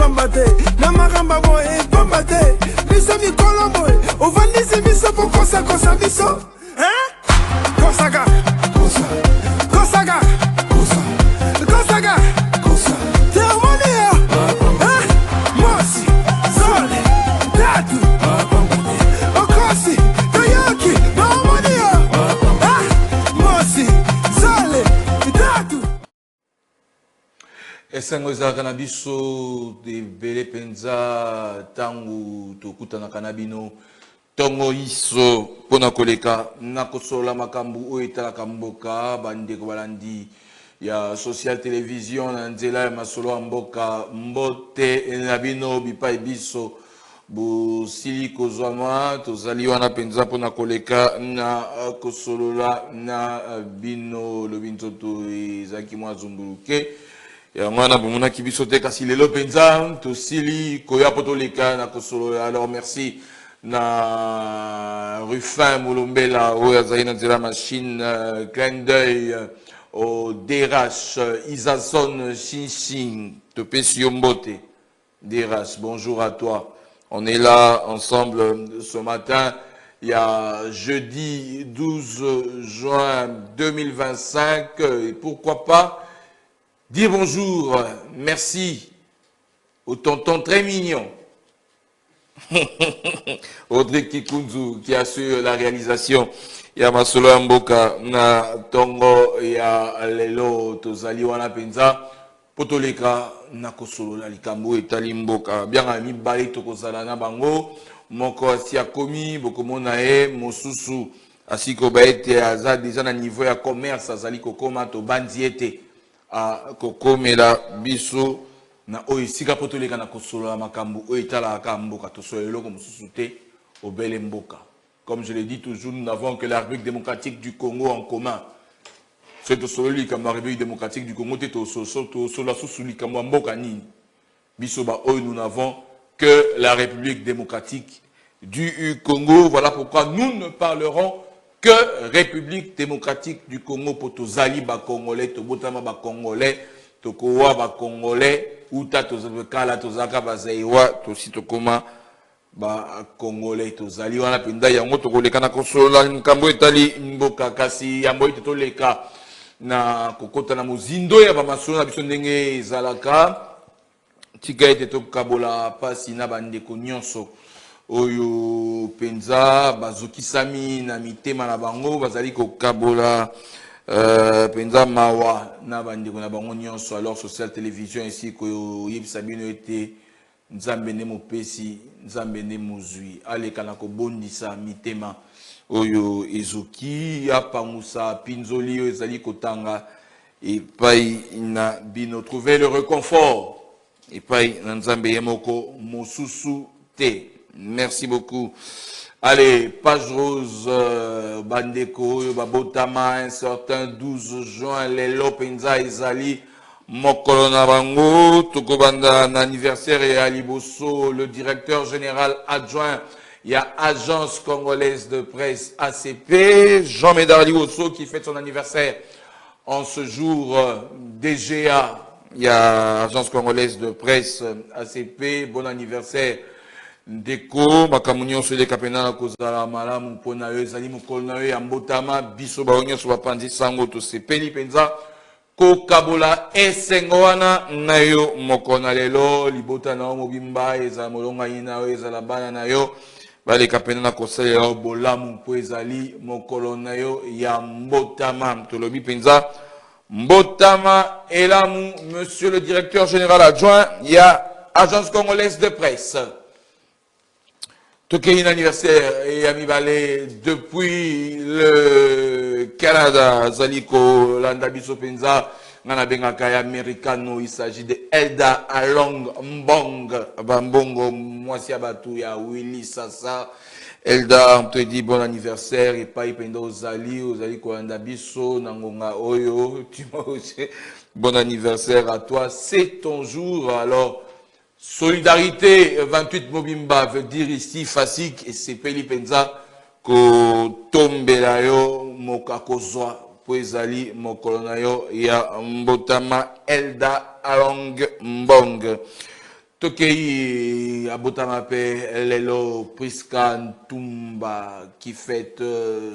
pambate na maramba boye pambate biso mikolo boye ovandisi biso po kosa kosa biso hein kosaga kosa kosaga kosa kosaga kosa termonia hein mosi sole datu okosi toyoki termonia hein mosi sole datu. Esengo za kanabiso de bele penza tangu tokutana kanabino tongo iso pona koleka nakosola makambu oitala kamboka bande ko balandi ya social television na nzela ya masolo mboka mbote nabino bipai biso bu siliko zwama tozali wana penza pona koleka na kosolola na bino lobintoto ezaki mwa zumbuluke ya mwana bomona kibisote kasi lelo penza to sili koya potoleka na kosolo. Alors merci na Rufin Molombela oya zaina nzela machine clin d'œil au DRH Isason Shinshin te Pesiombote DRH, bonjour à toi. On est là ensemble ce matin. Il y a jeudi 12 juin 2025 et pourquoi pas dire bonjour, merci au tonton très mignon, Audrey Kikunzu qui assure la réalisation. Il y a Masolo Mboka, na Tongo, il y a Lelo, Tozali Wana Penza, Potoleka, Nakosolo, Likambo et Talimboka. Bien ami Bali Tokozalana Bango, Moko Asiakomi, Bokomonae, Mosusu, Asiko Baete, Azad, déjà na niveau ya commerce, Azali Kokoma, Tobandiete. A kokomela biso na oisika potoleka na kosolola makambu oitala kambo katosolo comme susute au bel mboka. Comme je l'ai dit toujours, nous n'avons que la République démocratique du Congo en commun. C'est au sololi comme la République démocratique du Congo te sola susuli comme mboka ni biso ba oy nous n'avons que la République démocratique du Congo. Voilà pourquoi nous ne parlerons que République démocratique du Congo pour tozali ba Congolais, tobotama ba Congolais, tokowa ba Congolais, uta tozakala tozaka ba zaiwa, tosi tokoma ba Congolais, tozali wana pinda yango tokoleka na kosola nkambo etali mboka kasi yambo itoleka na kokota na muzindo ya ba masolo na biso ndenge ezalaka tika ete tokabola pasi na bandeko nyonso oyo penza bazokisami na mitema na bango bazali kokabola penza mawa na bandeko na bango nyonso. Alors social télévision ici ko yebisa bino ete nzambe ne mopesi nzambe ne mozwi aleka na kobondisa mitema oyo ezoki apangusa pinzoli oyo ezali kotanga epai na bino. Trouver le réconfort epai na nzambe ye moko mosusu te. Merci beaucoup. Allez, page rose, Bandeko, Babotama, un certain 12 juin, les Lopenza Ezali, Mokolona Bango, Tokobanda, un anniversaire et Aliboso, le directeur général adjoint, il y a Agence Congolaise de Presse ACP, Jean Médard Liboso qui fête son anniversaire en ce jour, DGA, il y a Agence Congolaise de Presse ACP, bon anniversaire. Ndeko makamunyo sele kapena na kozala malamu pona yo ezali mokolo na yo ya mbotama biso baonyo so bapanzi sango to sepeli penza ko kabola esengo wana na yo mokolo na lelo libota na mobimba eza molonga ina yo ezala bana na yo bale kapena na kosala bolamu po ezali mokolo na yo ya mbotama tolobi penza mbotama elamu. Monsieur le directeur général adjoint, il y a Agence Congolaise de Presse. Toké un anniversaire et ami balé depuis le Canada, Zaliko, Landa Bisopenza, Nanabenga Kaya Americano, il s'agit de Elda Along Mbong, Bambongo, Mwasia Batouya, Willy Sasa. Elda, on te dit bon anniversaire et pas Ipenda Ozali, Ozali Kolanda Biso, Nangonga Oyo, tu m'as aussi. Bon anniversaire à toi, c'est ton jour, alors. Solidarité 28 Mobimba veut dire ici Fasik et c'est Peli Penza ko tombela yo mokakozwa po ezali mokolo na yo ya mbotama Elda Along Mbong. Tokei Abotamape Lelo Priska Ntumba qui fête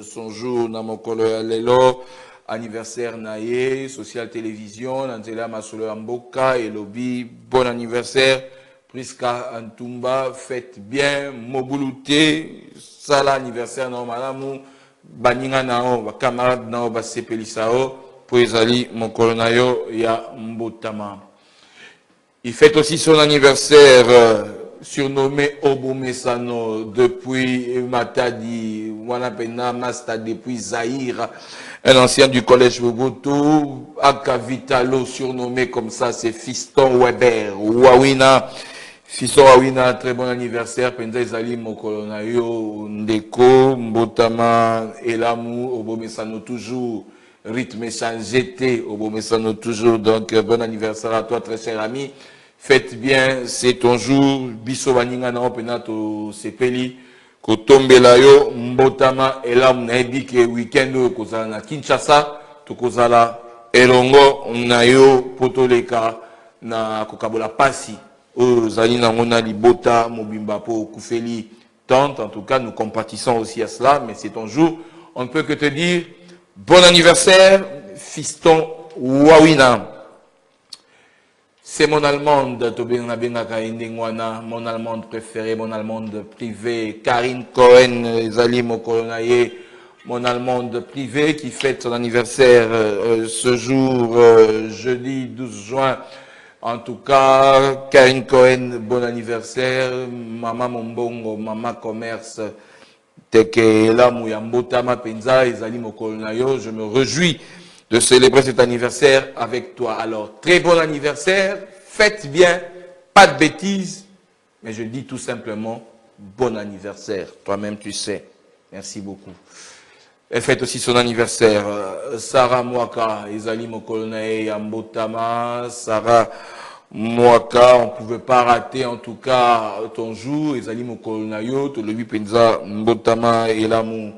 son jour dans mon colo Lelo anniversaire naie social télévision Nantela Masolo Amboka et Lobby bon anniversaire Priska Ntumba fête bien Mobulouté sala anniversaire na malamu baninga nao ba camarade nao ba sepelisao pour ezali mon colo nayo ya Mbotama. Il fête aussi son anniversaire, surnommé Obomesano, depuis Matadi, Wanapena, Masta, depuis Zahir, un ancien du collège Bogoto, Aka Vitalo, surnommé comme ça, c'est Fiston Weber, Wawina. Fiston Wawina, très bon anniversaire, Penza Ezali, Mokolonayo, Ndeko, Mbotama, Elamu, Obomesano, toujours. Rythme GT, Obomesano toujours, donc bon anniversaire à toi très cher ami, faites bien, c'est ton jour, biso baninga na openato sepeli, kotombela yo, Mbotama, et là on a dit que week-end kozala na Kinshasa, to kozala elongo na yo potoleka na kokabola pasi, ozali na mona libota mobimba po kufeli tante, en tout cas nous compatissons aussi à cela, mais c'est ton jour, on ne peut que te dire bon anniversaire, fiston Wawina. C'est mon allemande, mon allemande préférée, mon allemande privée, Karine Cohen, Zali Mokolonaye, mon allemande privée qui fête son anniversaire ce jour, jeudi 12 juin. En tout cas, Karine Cohen, bon anniversaire, Maman Mombongo, Maman Commerce, je me réjouis de célébrer cet anniversaire avec toi. Alors, très bon anniversaire, faites bien, pas de bêtises, mais je dis tout simplement bon anniversaire. Toi-même, tu sais. Merci beaucoup. Elle fête aussi son anniversaire. Sarah Mwaka, Ezali Mokolonae, Ambotama, Sarah Mwaka, on ne pouvait pas rater en tout cas ton jour. Ezali Mokolonayo, Tolobi Penza, Mbotama, Elamu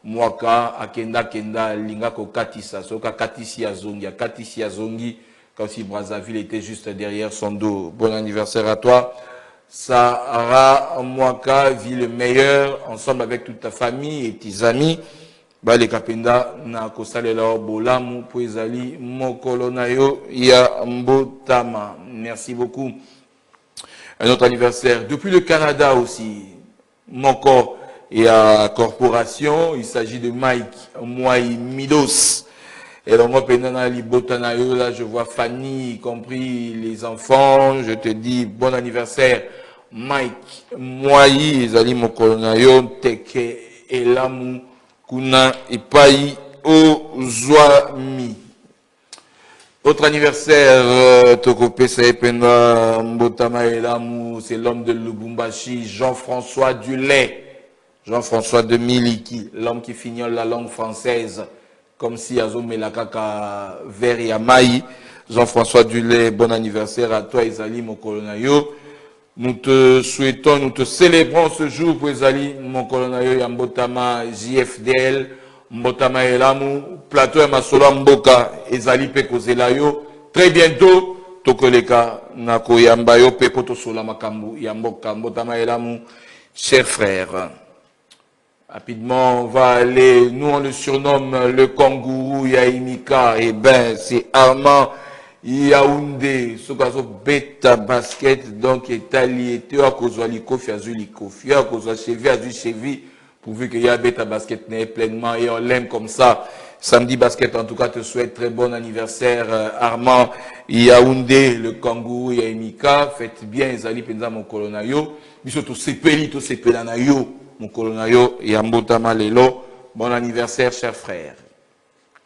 Mwaka, Akenda Kenda, Lingako Katissa, Soka Katisi Azongi, Katisi Azongi, comme si Brazzaville était juste derrière son dos. Bon anniversaire à toi. Sarah Mwaka, vie le meilleur, ensemble avec toute ta famille et tes amis. Bale Kapenda na kosalela bolamu po ezali mokolo na yo ya Mbotama. Merci beaucoup. Un autre anniversaire depuis le Canada aussi. Moko et à corporation, il s'agit de Mike Mwai Midos. Et donc pendant libotana yo là, je vois Fanny, y compris les enfants. Je te dis bon anniversaire Mike Mwai ezali mokolo na yo teke elamu Kuna Ipai Ozwami. Autre anniversaire, Tokope Saepena Mbotama Elamu, c'est l'homme de Lubumbashi, Jean-François Dulay. Jean-François de Miliki, l'homme qui fignole la langue française, comme si Azom Melakaka Veriamaï. Jean-François Dulay, bon anniversaire à toi, Ezali Mokolonayo. Nous te souhaitons, nous te célébrons ce jour pour Ezali, mon colonel Yambotama, JFDL, Mbotama Elamu, plateau et Masolo Mboka, Ezali Pekozelayo. Très bientôt, Tokoleka, Nako Yambayo, Pepoto Sola Makambu, Yamboka, Mbotama Elamu, chers frères. Rapidement, on va aller, nous on le surnomme le kangourou Yaimika, et ben, c'est Armand Yaoundé, Sokazo Beta Basket, donc Italie, Théo Kozwali Kofi Azuli Kofi, Kozwa Chevi Azuli Chevi, pourvu qu'il y a Beta Basket n'est pleinement et on l'aime comme ça. Samedi Basket, en tout cas, te souhaite très bon anniversaire, Armand Yaoundé, le kangourou Yaimika, faites bien, Zali Penza mon colonayo, bisoto sepeli, to sepelanayo, mon colonayo, Yambotama Lelo, bon anniversaire, chers frères.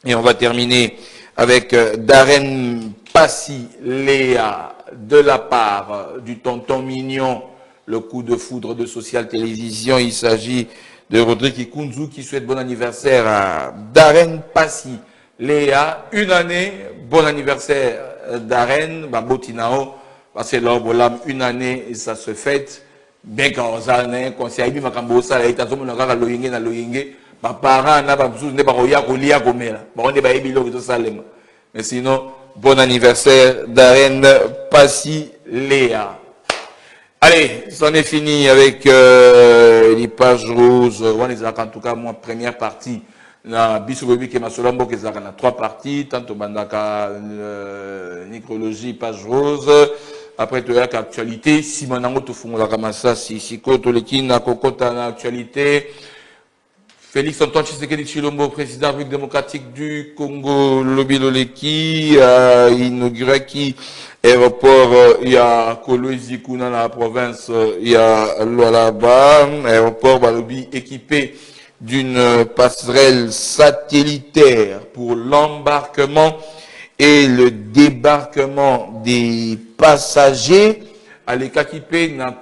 Et on va terminer avec Darren Passy Léa, de la part du tonton Mignon, le coup de foudre de Social Télévision. Il s'agit de Rodrigue Ikunzu qui souhaite bon anniversaire à Darren Passy Léa. Une année, bon anniversaire Darren, Babotinao, parce que là, une année, et ça se fête. Bien quand on a conseil, il m'a cambosa, il a loyenge na loyenge. Mes parents n'ont pas besoin de kolia komela. On est baïbi lo to salema. Mais sinon, bon anniversaire Darren Passy Léa. Allez, c'en est fini avec les pages roses. On les a en tout cas, moi, première partie. Na bisobobi ke masolambo ke zaka na 3 parties. Tantôt bandaka nécrologie, page rose. Après, tu as l'actualité. Si maintenant tu fous la ramassa, si koto leki na kokota na actualité. Félix Antoine Tshisekedi Tshilombo, président de la République démocratique du Congo, Lobi Loleki, a inauguré qui aéroport, il y a Kolwezi Kuna dans la province, il y a Lualaba, aéroport Balobi équipé d'une passerelle satellitaire pour l'embarquement et le débarquement des passagers. À l'équipé, n'a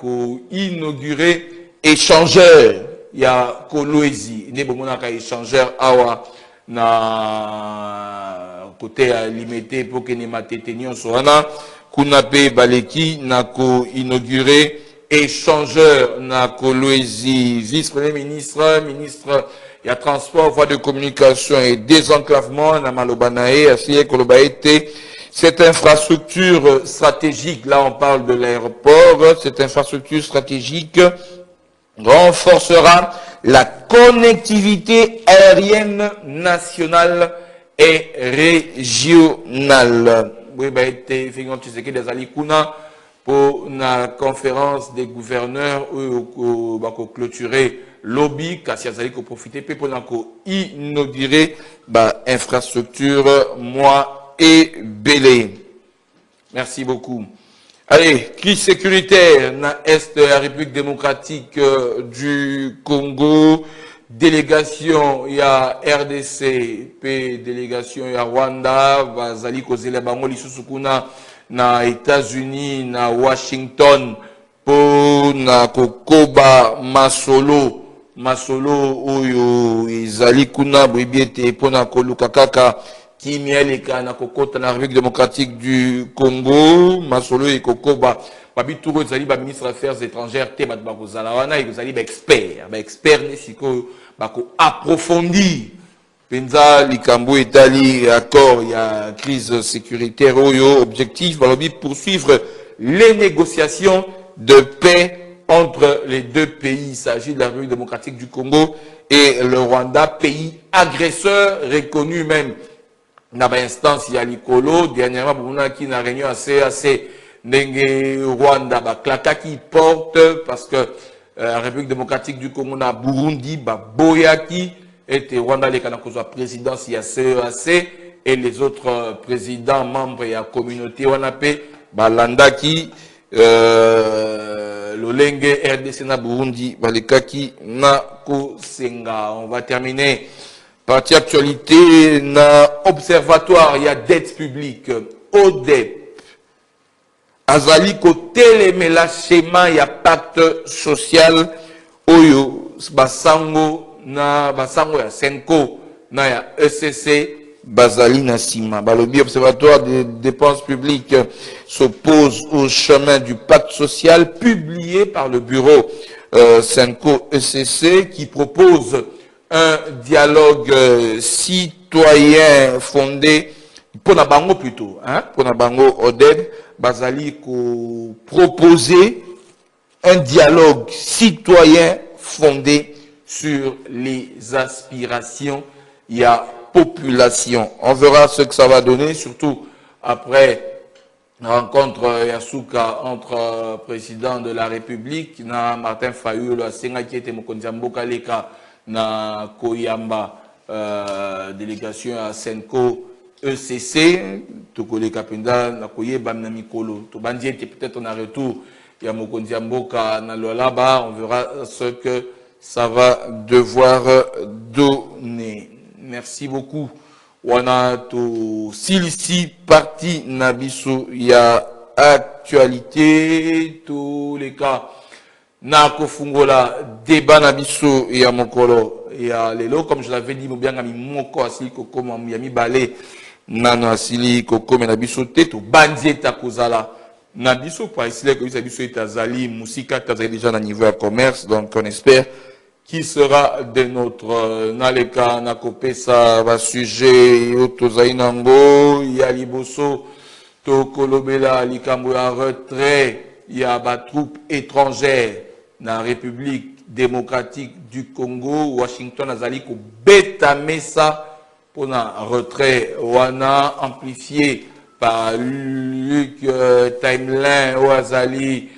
inauguré échangeur. Il y a Kolwezi, il y a un échangeur awa na côté limité pour que les matétenions soient là. Kunape Baleki n'a inauguré échangeur na Kolwezi, vice-premier ministre, ministre il y a transport, voie de communication et désenclavement na Malobanae, Asiye Kolobaete. Cette infrastructure stratégique, là on parle de l'aéroport, cette infrastructure stratégique renforcera la connectivité aérienne nationale et régionale. Oui, ben, effectivement, tu sais que des alikuna pour la conférence des gouverneurs où clôturer lobby, car azali ko profiter pour inaugurer infrastructure moi et belé. Merci beaucoup. Allez, crise sécuritaire dans l'Est de la République démocratique du Congo, délégation, il y a RDC, délégation, il y a Rwanda, Bazali Kozele Bango Lisusukuna, na États-Unis, na Washington, pour na Kokoba Masolo, Oyo, Izali Kuna, Bribiete, pour na Kolukakaka, qui mieleka na kokota na République démocratique du Congo, Masolo et Kokoba, babi touro zali ba ministre des Affaires étrangères te bat bako zalawana et zali ba expert ne siko bako approfondir penza likambo etali accord il y a crise sécuritaire oyo objectif balobi poursuivre les négociations de paix entre les deux pays. Il s'agit de la République démocratique du Congo et le Rwanda, pays agresseur reconnu même. Dans l'instance, il y a Nicolo, dernièrement, pour nous, qui n'a réunion assez, Nenge Rwanda, Klaka qui porte, parce que la République démocratique du Congo, na Burundi, Boyaki, et Rwanda, les Kanakozo, présidence, il y a CEAC, et les autres présidents, membres, il y a communauté, on appelle, Landaki, Lolenge, RDC, na Burundi, Balekaki, na Kosenga. On va terminer. Partie actualité, na observatoire, il y a dette publique, ODEP. Azali côté mais la schéma, il y a pacte social, Oyo, Basango, ya Senko, na ya ECC, Bazali na Sima. Balobi observatoire des dépenses publiques s'oppose au chemin du pacte social publié par le bureau Senko ECC qui propose un dialogue citoyen fondé pour la bango plutôt, pour la bango Oded Bazali ko proposer un dialogue citoyen fondé sur les aspirations il y a population. On verra ce que ça va donner, surtout après la rencontre Yasuka entre président de la République, Martin Fayulu, qui était Mokondiamboka Leka, na Koyamba, délégation à Senko ECC, Tokole Kapenda, na Koyeba na Mikolo. Tobandi était peut-être en retour, il y a Mokondiamboka na Lolaba, on verra ce que ça va devoir donner. Merci beaucoup. Wana to silisi parti nabiso, il y a actualité, tous les cas. Na kofungola débat na biso ya mokolo ya lelo comme je l'avais dit mobianga mi moko asili koko ya mi balé nano asili koko na biso te to bandieta kozala na biso pour isile ko biso etazali musika tazali déjà na niveau ya commerce, donc on espère qu'il sera de notre naleka na kopesa ba sujet otozai nango ya liboso to kolobela likambo ya retrait il y a des troupes étrangères dans la République démocratique du Congo. Washington a zali ko bétamé ça pour un retrait wana amplifié par Luc Timelin ou Azali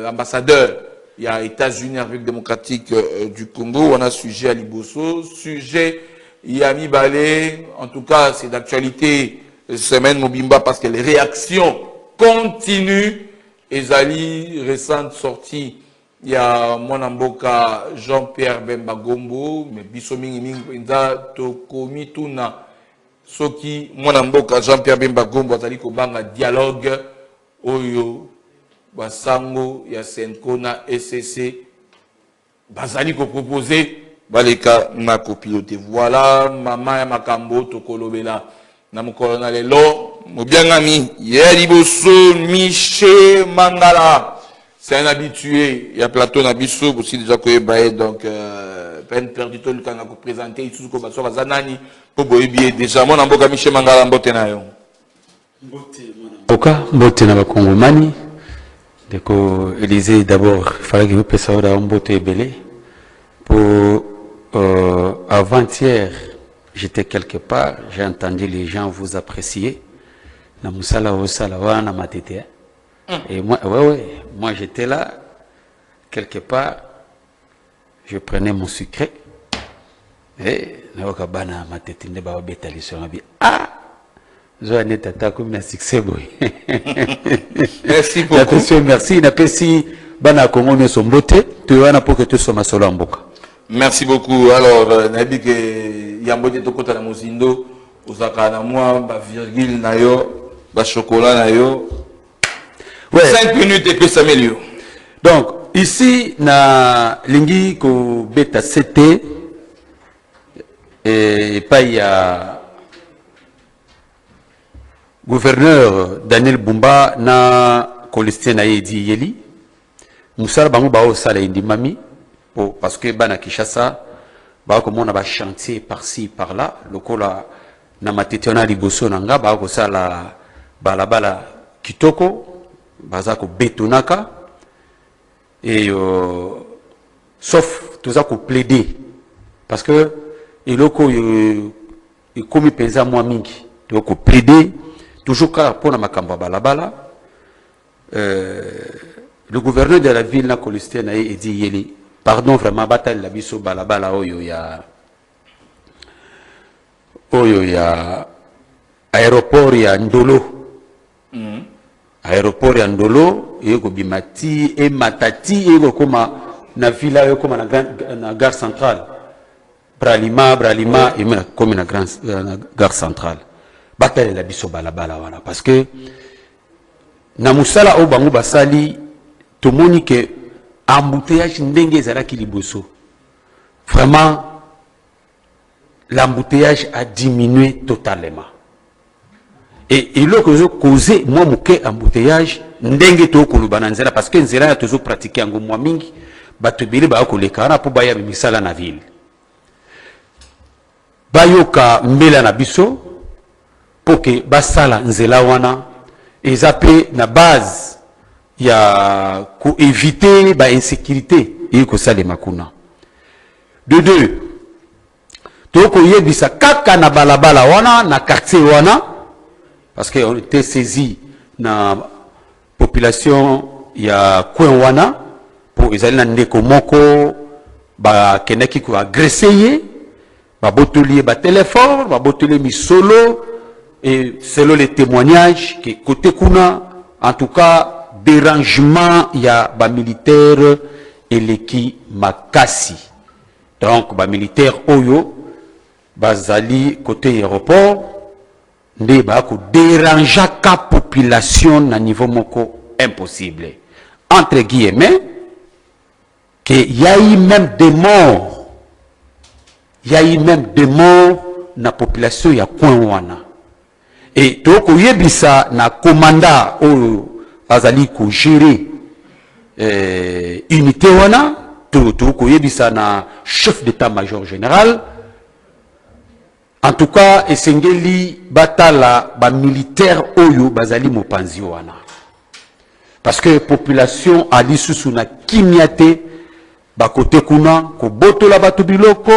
ambassadeur. Il y a États-Unis, République démocratique du Congo. On a sujet à Liboso, sujet Yami Balé. En tout cas, c'est d'actualité semaine Mobimba parce que les réactions continuent. Ezali, récente sortie, il y a Monamboka Jean-Pierre Bemba Gombo, mais Bissomingi Minga Tokomi Tuna Soki, Monamboka Jean-Pierre Bemba Gombo, Azali Kobanga dialogue, Oyo, Basango, Yasenko na SCC, Bazali ko proposé, Baleka na copiloté. Voilà, Maman ya Makambo, Tokolobela. Nam colonel Lo, mon bien ami, Yeliboso, Miché Mangala. C'est un habitué. Il y a Platon Abisso aussi déjà que Baé, donc, peine perdue, tout le temps, qu'on a présenté, il se trouve à Zanani, pour Boébier. Déjà, mon amboka Miché Mangala, Mbotenayo. Mbotena Bakongomani. Deko Élysée, d'abord, il fallait que vous puissiez avoir un beauté belé. Pour avant-hier, j'étais quelque part, j'ai entendu les gens vous apprécier. Na musala osala wana matete. Et moi, moi j'étais là, quelque part, je prenais mon sucré. Et na wakabana matete nde ba betali sur ma vie. Ah, Zoane tata comme na succès boy. Merci beaucoup. Attention, merci. Na pesi bana Congo ne sont beauté, tu wana pour que tu sois ma solo mboka. Merci beaucoup. Alors, Nabi que Yambote Tokota na Mozindo, Osaka na moi, ba virgule na yo, ba chocolat na yo. Ouais. 5 minutes et puis ça m'améliore. Donc, ici, na lingi ko beta CT, et pas il y a gouverneur Daniel Bumba na Colestien na Edi Yeli. Moussala bango ba o sala indi mami. Parce que bana Kishasa, ba ko mona ba chantier par-ci par-là, lokola na matetiona liboso nanga ba ko sala balabala kitoko, baza ko betonaka et sauf tout ça ko plaider parce que eloko il comme pensa moi mingi, donc ko plaider toujours car pour na makamba balabala le gouverneur de la ville na Colestien na Edi Yeli. Pardon, vraiment, bataille la biso balabala oyo ya aéroport ya Ndolo. Aéroport ya Ndolo, yeko bimati et matati yeko koma na villa yeko koma na gare centrale. Bralima et comme na gare centrale. Bataille la biso balabala wana parce que na musala o bango basali to moni que embouteillage ndenge ezalaki liboso. Vraiment, l'embouteillage a diminué totalement. Et il a causé, moi, mon embouteillage, ndenge to koloba na nzela, parce que nzela a toujours pratiqué en gomwa mingi, batubili ba koleka na po baya misala na ville. Bayoka mbela na biso, pour que basala nzela wana, ezape na base, il y a pour éviter l'insécurité et que ça les makuna. De deux, toko yebisa kaka na balabala wana na quartier wana parce que on était saisi na population ya coin wana pour ezali na ndeko moko ba kenaki ko agresser ba botolier ba téléphone ba botolier mi solo et selon les témoignages que côté kuna en tout cas dérangement il y a ba militaire et l'équipe makasi donc ba militaire oyo bazali côté aéroport nde ba ko déranger ka population na niveau moko impossible entre guillemets que il y a eu même des morts na population ya coin wana et toko yebisa na commandant oyo azali ko gérer unité wana toko yebisa na chef d'état-major général en tout cas esengeli batala ba militaire oyo bazali mopanzi wana parce que population ali susu na kimiate ba côté kuna ko botola batu biloko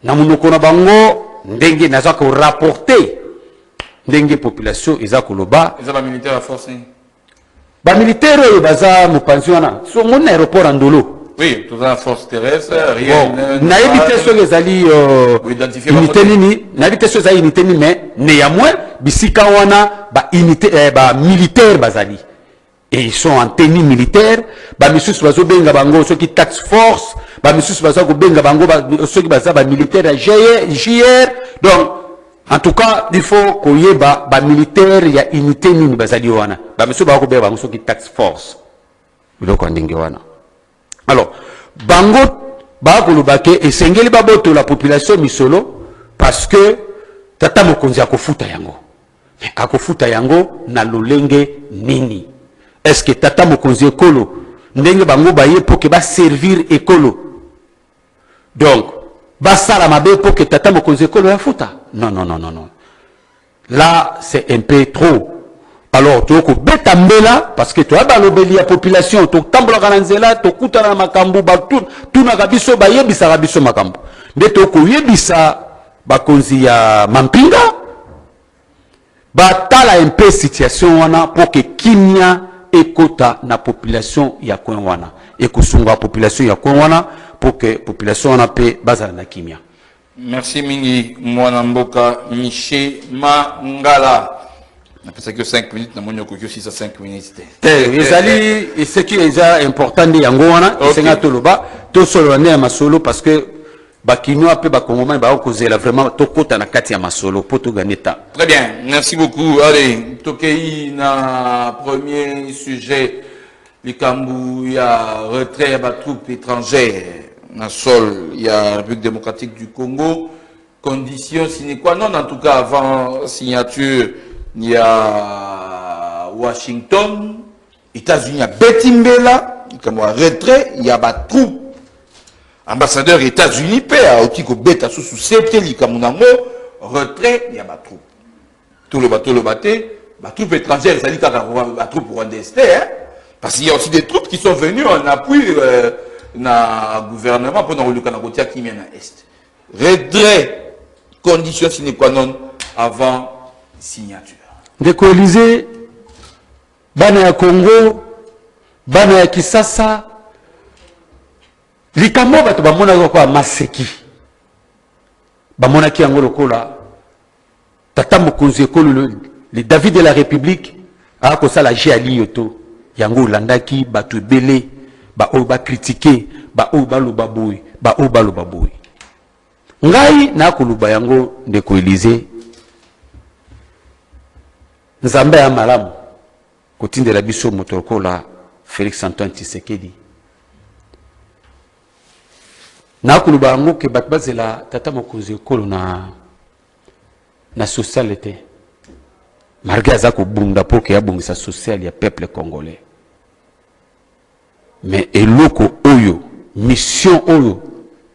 na munoko na bango ndenge naza ko rapporter ndenge population eza koloba eza ba militaire à force ba militaire oyo baza mopanzi wana so ngona aéroport andolo. Oui, tout ça, force terrestre, rien. Na évité ce que zali unité nini, na évité ce zali unité nini, mais néanmoins bisika wana ba unité ba militaire bazali. Et ils sont en tenue militaire, ba misus bazo benga bango ceux qui tax force, ba misus bazo benga bango ceux qui baza ba militaire JR. Donc en tout cas, il faut qu'on y ait ba militaire il y a unité nini bazali wana. Ba misus bazo benga bango ceux qui tax force. Donc on dingue wana. Alors, bango bakolobake esengeli baboto la population misolo parce que tata mokonzi akofuta yango. Akofuta yango na lolenge nini? Est-ce que tata mokonzi ekolo ndenge bango baye pour que ba servir ekolo? Donc, basala mabe pour que tata mokonzi ekolo ya futa? Non, non, non, non, non. Là, c'est un peu trop. Alors, tu as beta mbela parce que tu as balobeli la population, tu tambola kananzela, tu kuta na makambu batou, tu na kabiso ba yebisa kabiso makambu. Mais tu ko yebisa bakonzi ya mampinga ba tala un peu situation wana pour que kimia ekota na population ya coin wana. Et kusunga population ya coin wana pour que population wana pe bazala na kimia. Merci mingi mwana mboka Miché Mangala. C'est que 5 minutes, nous avons aussi 5 minutes. Et ce qui est important, c'est que c'est solo parce que bakino pe bakongoma ba kozela vraiment tokota na kati ya masolo pour to gagner ta. Très bien, merci beaucoup. Allez, tokei na premier sujet likambu ya retrait ba troupes étrangères na sol ya République démocratique du Congo. Conditions sine qua non en tout cas avant signature il y a Washington, États-Unis, à Betimbela, comme un retrait, il y a des troupes. Ambassadeur États-Unis, à Otiko Beta sous Septeli, comme on retrait, il y a des troupes. Tout le bateau, troupes étrangères, ça dit qu'il y a des troupes rwandaises, parce qu'il y a aussi des troupes qui sont venues en appui na gouvernement pour nous le Canada qui vient à Est. Retrait, condition sine qua non avant signature. Ndeko Élysée, bana ya Congo, bana ya Kisasa, likambo bato bamona kwa maseki. Bamona ki yango lokola, tata mokonzi ekolo le David de la République, a ko sala jali yoto, yango landaki bato belé, ba o ba critiquer, ba o ba loba boy, ba o ba loba boy. Ngai na ko loba yango Ndeko Élysée. Nzambe ya malamu kotindela biso motokola Félix Antoine Tshisekedi na kuluba yango ke bato bazela tata mokonzi ekolo na socialité malgré aza kobunda po ke abongisa social ya peuple congolais mais eloko oyo mission oyo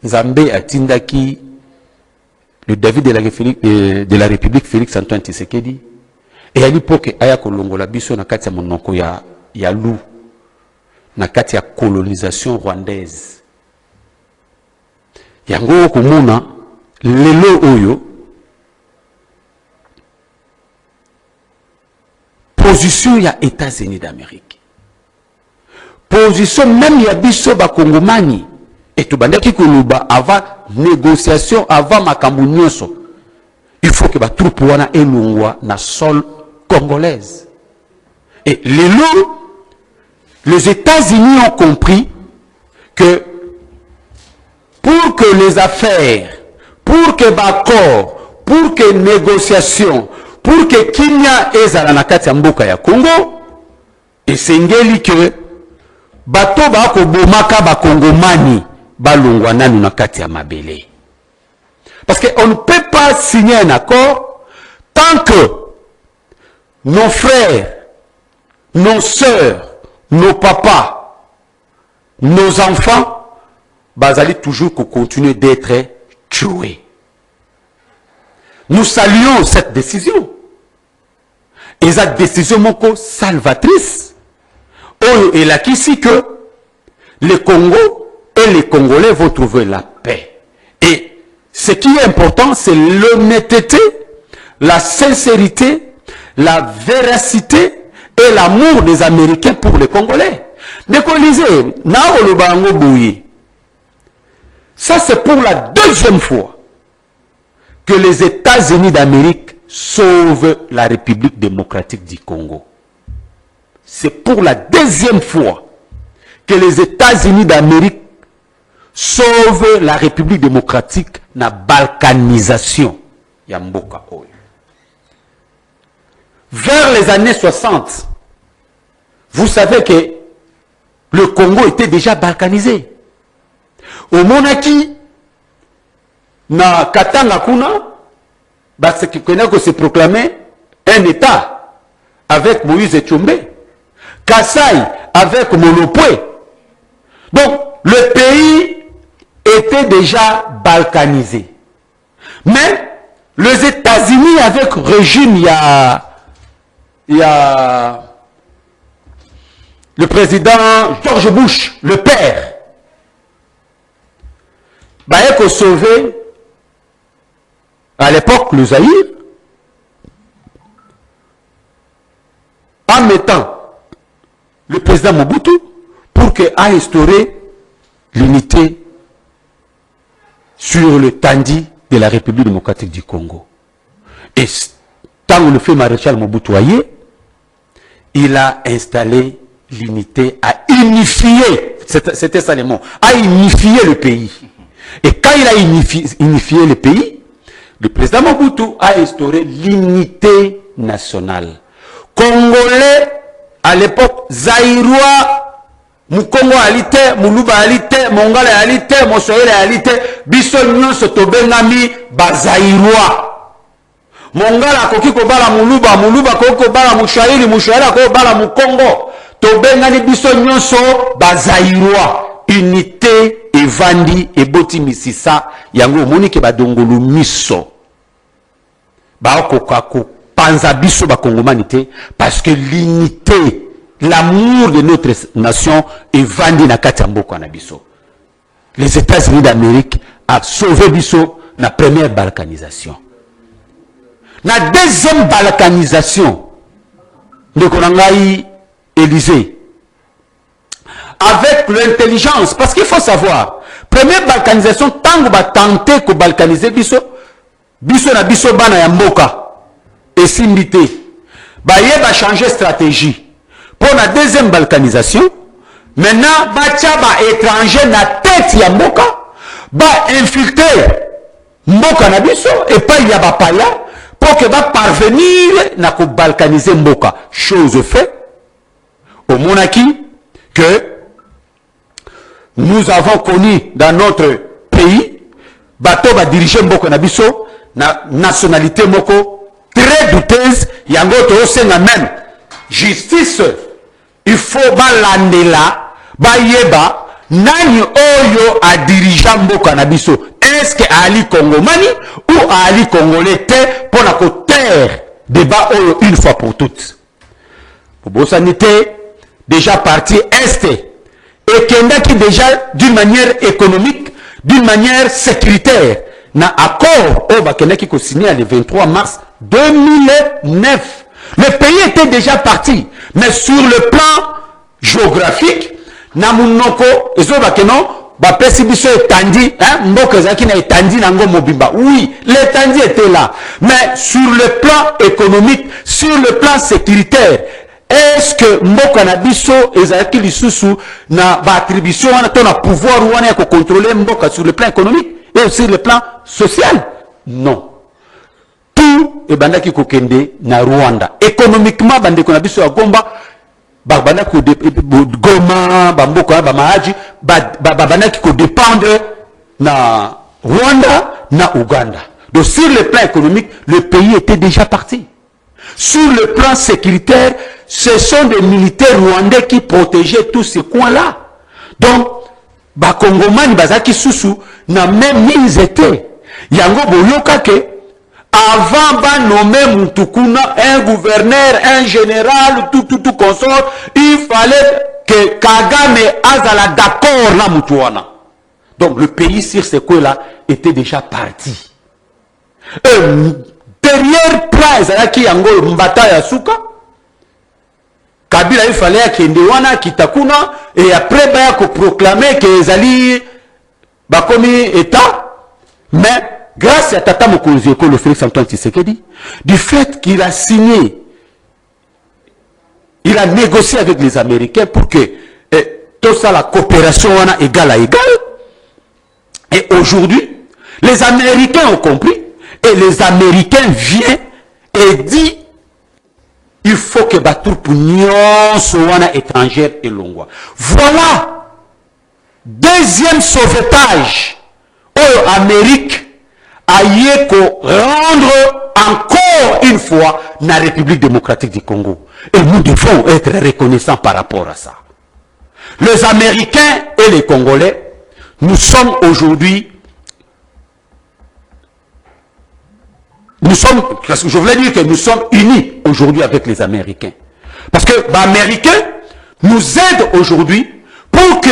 Nzambe atindaki le David de la République Félix Antoine Tshisekedi. Et à l'époque, aya kolongola biso na kati ya monoko ya lou na kati ya colonisation rwandaise. Yango komuna lelo oyo position ya États-Unis d'Amérique. Position même ya biso ba kongomani et to bandaki koluba avant négociation avant makambu nyonso. Il faut que ba troupe wana elongwa na sol congolaise. Et les États-Unis ont compris que pour que les affaires, pour que l'accord, pour que négociation, pour que Kenya ezala na kati ya mboka ya Congo, esengeli que bato bako bomaka ba kongomani balongwa nanu na kati ya mabele. Parce qu'on ne peut pas signer un accord tant que nos frères, nos sœurs, nos papas, nos enfants, bazali toujours continuer d'être tués. Nous saluons cette décision. et sa décision moko salvatrice oyo elakisi que le Congo et les Congolais vont trouver la paix. Et ce qui est important, c'est l'honnêteté, la sincérité, la véracité et l'amour des Américains pour les Congolais. Ça, c'est pour la deuxième fois que les États-Unis d'Amérique sauvent la République démocratique du Congo. C'est pour la deuxième fois que les États-Unis d'Amérique sauvent la République démocratique na balkanisation ya mboka oyo. Vers les années 60, vous savez que le Congo était déjà balkanisé. Au Monaki, na Katanga kuna, parce que se proclamait un État avec Moïse Tshombe. Kassai avec Monopoué. Donc, le pays était déjà balkanisé. Mais les États-Unis avec régime, il y a le président George Bush, le père, il a sauvé à l'époque le Zaïre en mettant le président Mobutu pour qu'il a instauré l'unité sur le tandis de la République démocratique du Congo. Et tant le fait maréchal Mobutu Aye, il a installé l'unité à unifier, c'était ça les mots, à unifier le pays. Et quand il a unifié le pays, le président Mobutu a instauré l'unité nationale. Congolais, à l'époque, Zaïrois, Mukongo alite, Muluba alite, Mongala alite, Mosoyele alite, Bissonyon Sotobengami, Bazaïrois. Mongala koki kobala Muluba, Muluba koki kobala Mushaili, Mushaili koki kobala Mukongo. Tobengani Bissonyon so, Bazaïrois. Unité, Evandi, Eboti Misisa, Yango Monike Badongolu Miso. Baokokako. Panzabiso bakongomanité parce que l'unité, l'amour de notre nation est vendu na Katiamboko Anabiso. Les États-Unis d'Amérique a sauvé Biso la première balkanisation. La deuxième balkanisation de Konangaï Élysée avec l'intelligence, parce qu'il faut savoir, première balkanisation, tant qu'on va tenter de balkaniser Biso, Biso na Biso bana ya mboka. Et simité, il va changer stratégie. Pour la deuxième balkanisation, maintenant, il étranger na tête ya mboka, va infiltrer mboka na biso et pas il y a bapaya pour que va parvenir na ko balkaniser mboka. Chose fait au Monaki que nous avons connu dans notre pays, bateau va diriger mboka na biso na nationalité moko très douteuse, yango to senga même justice. Il faut balandela bayeba nani oyo a dirigeant mboka na biso. Est-ce que Ali Congomani ou Ali Congolais te pour la terre débat oyo une fois pour toutes. Pour sanité déjà parti est et Kenda qui déjà d'une manière économique, d'une manière sécuritaire na accord au Bakenda qui signé le 23 mars 2009. Le pays était déjà parti, mais sur le plan géographique, namunoko ezobakeno ba pesibiso etandi, mboko ezaki na etandi nango mobimba. Oui, l'étandi était là, mais sur le plan économique, sur le plan sécuritaire, est-ce que mboka na biso ezaki lisusu na ba attribution wana to na pouvoir wana ko contrôler mboka sur le plan économique et sur le plan social? Non. Tout est bandaki kokende na Rwanda. Économiquement, bandeko na biso ya Gomba, bandaki Goma, bamboka, bamahaji, bandaki ko dépendre na Rwanda, na Ouganda. Donc sur le plan économique, le pays était déjà parti. Sur le plan sécuritaire, ce sont des militaires rwandais qui protégeaient tous ces coins-là. Donc, Bakongomani bazaki susu na même ils étaient. Yango boyoka ke avant de nommer Moutoukuna, un gouverneur, un général, tout consort, il fallait que Kagame azala d'accord na Moutouana. Donc le pays sur ce coup-là était déjà parti. Derrière plan qui yango mbata ya suka, Kabila il fallait qu'il wana kitakuna et après ba ko proclamer que ezali ba komi état, mais grâce à Tata Mokonzi le Félix Antoine Tshisekedi, du fait qu'il a signé, il a négocié avec les Américains pour que tout ça, la coopération est égale à égale. Et aujourd'hui, les Américains ont compris, et les Américains viennent et disent il faut que les troupes étrangères et longues. Voilà, deuxième sauvetage aux Amérique a rendre encore une fois la République démocratique du Congo. Et nous devons être reconnaissants par rapport à ça. Les Américains et les Congolais, nous sommes aujourd'hui, parce que je voulais dire que nous sommes unis aujourd'hui avec les Américains. Parce que les Américains nous aident aujourd'hui pour que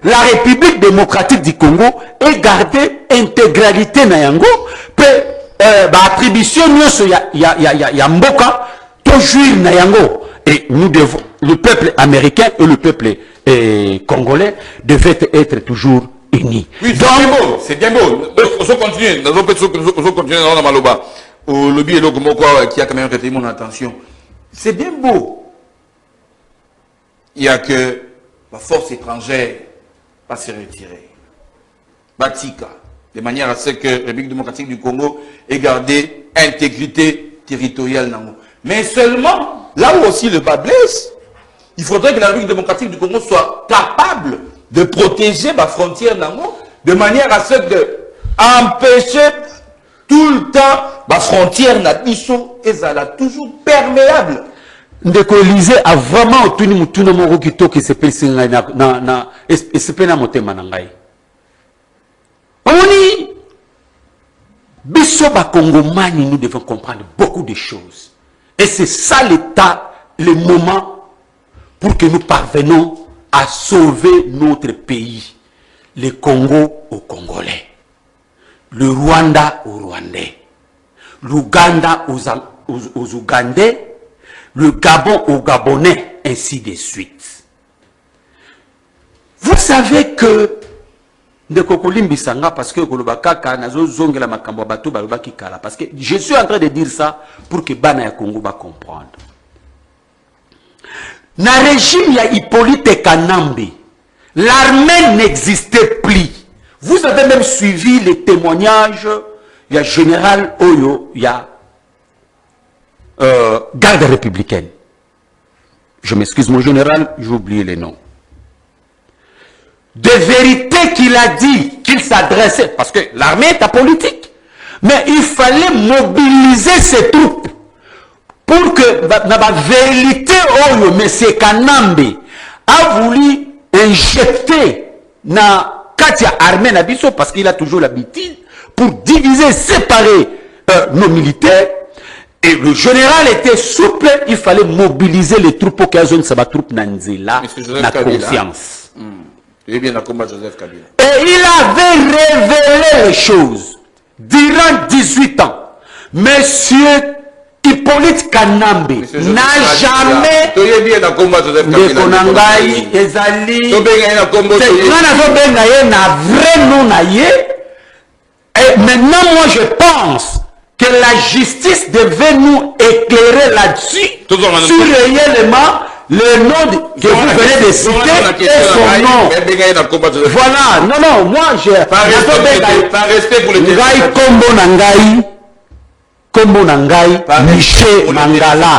la République démocratique du Congo ait gardé intégralité na yango, attribution ya mboka toujours na yango. Et nous devons, le peuple américain et le peuple congolais devaient être toujours unis. Oui, c'est bien beau. On continue. On continue dans Maloba. Au lobby et le qui a quand même retenu mon attention. C'est bien beau. Il n'y a que la force étrangère va se retirer. Batika. De manière à ce que la République démocratique du Congo ait gardé intégrité territoriale. Mais seulement, là où aussi le bas blesse, il faudrait que la République démocratique du Congo soit capable de protéger la frontière de manière à ce que empêcher tout le temps la frontière nabiso et ça l'a toujours perméable. Ndeko Élysée a vraiment obtenu mutuna moko kitoko se pesi na espena motema na ngai. Oni biso ba Congomani, nous devons comprendre beaucoup de choses. Et c'est ça l'état, le moment pour que nous parvenons à sauver notre pays. Le Congo aux Congolais, le Rwanda aux Rwandais, l'Ouganda aux Ougandais, le Gabon aux Gabonais, ainsi de suite. Vous savez que parce que parce que je suis en train de dire ça pour que Bana ya Congo va comprendre. Na régime ya Hippolyte Kanambe, l'armée n'existait plus. Vous avez même suivi les témoignages, il y a général Oyo, il y a garde républicaine. Je m'excuse mon général, j'ai oublié les noms. De vérité qu'il a dit, qu'il s'adressait, parce que l'armée est apolitique, mais il fallait mobiliser ses troupes pour que la vérité, oh, M. Kanambe a voulu injecter dans Katia armée Nabiso, parce qu'il a toujours l'habitude, pour diviser, séparer nos militaires. Et le général était souple, il fallait mobiliser les troupes pour qu'elles aient sa troupe Nanzela, la confiance. Et bien, combat Joseph Kabila. Et il avait révélé les choses durant 18 ans. Monsieur Hippolyte Kanambe n'a jamais et maintenant moi je pense que la justice devait nous éclairer là-dessus sur réellement le nom que vous venez de citer et son nom. Voilà, non, moi j'ai... Par respect pour les Kombo Nangai, Michel Mangala.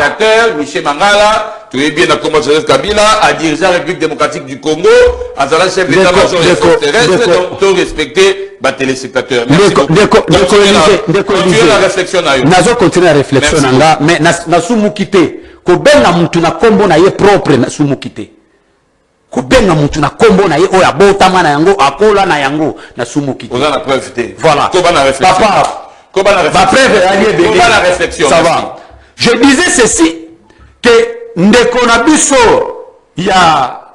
Michel Mangala, tu es bien dans combat Joseph Kabila, à diriger la République démocratique du Congo, à la chef d'état-major des forces terrestres, donc tu respecter les téléspectateurs. Merci beaucoup. Continuez la réflexion. Nazo continue la réflexion, mais Nasumu Kite. Kobenga mutu na kombo na ye propre na sumukite. Kobenga mutu na kombo na ye oya botama na yango akola na yango na sumukite. On a la preuve. Voilà. Papa, Comment la réflexion? La réflexion. Ça va. Je disais ceci, que Ndekonabiso, il y a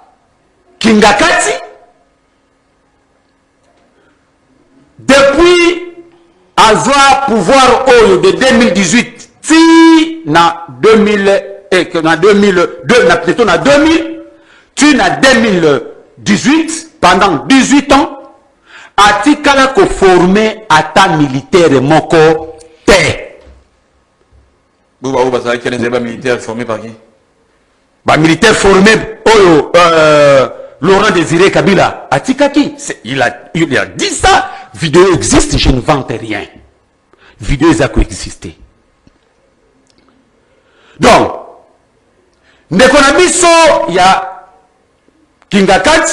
Kingakati, depuis avoir pouvoir de 2018, si na 2000, na 2002, na plutôt na 2000, tu na 2018, pendant 18 ans, atikala ko formé à ta militaire moko te. Vous savez qu'il y a des débats militaires formés par qui? Bah, militaire formé, Laurent Désiré Kabila, atikaki, il a dit ça. Vidéo existe, je ne vante rien. Vidéo a coexisté. Donc, Ndekonabiso, il y a Kingakat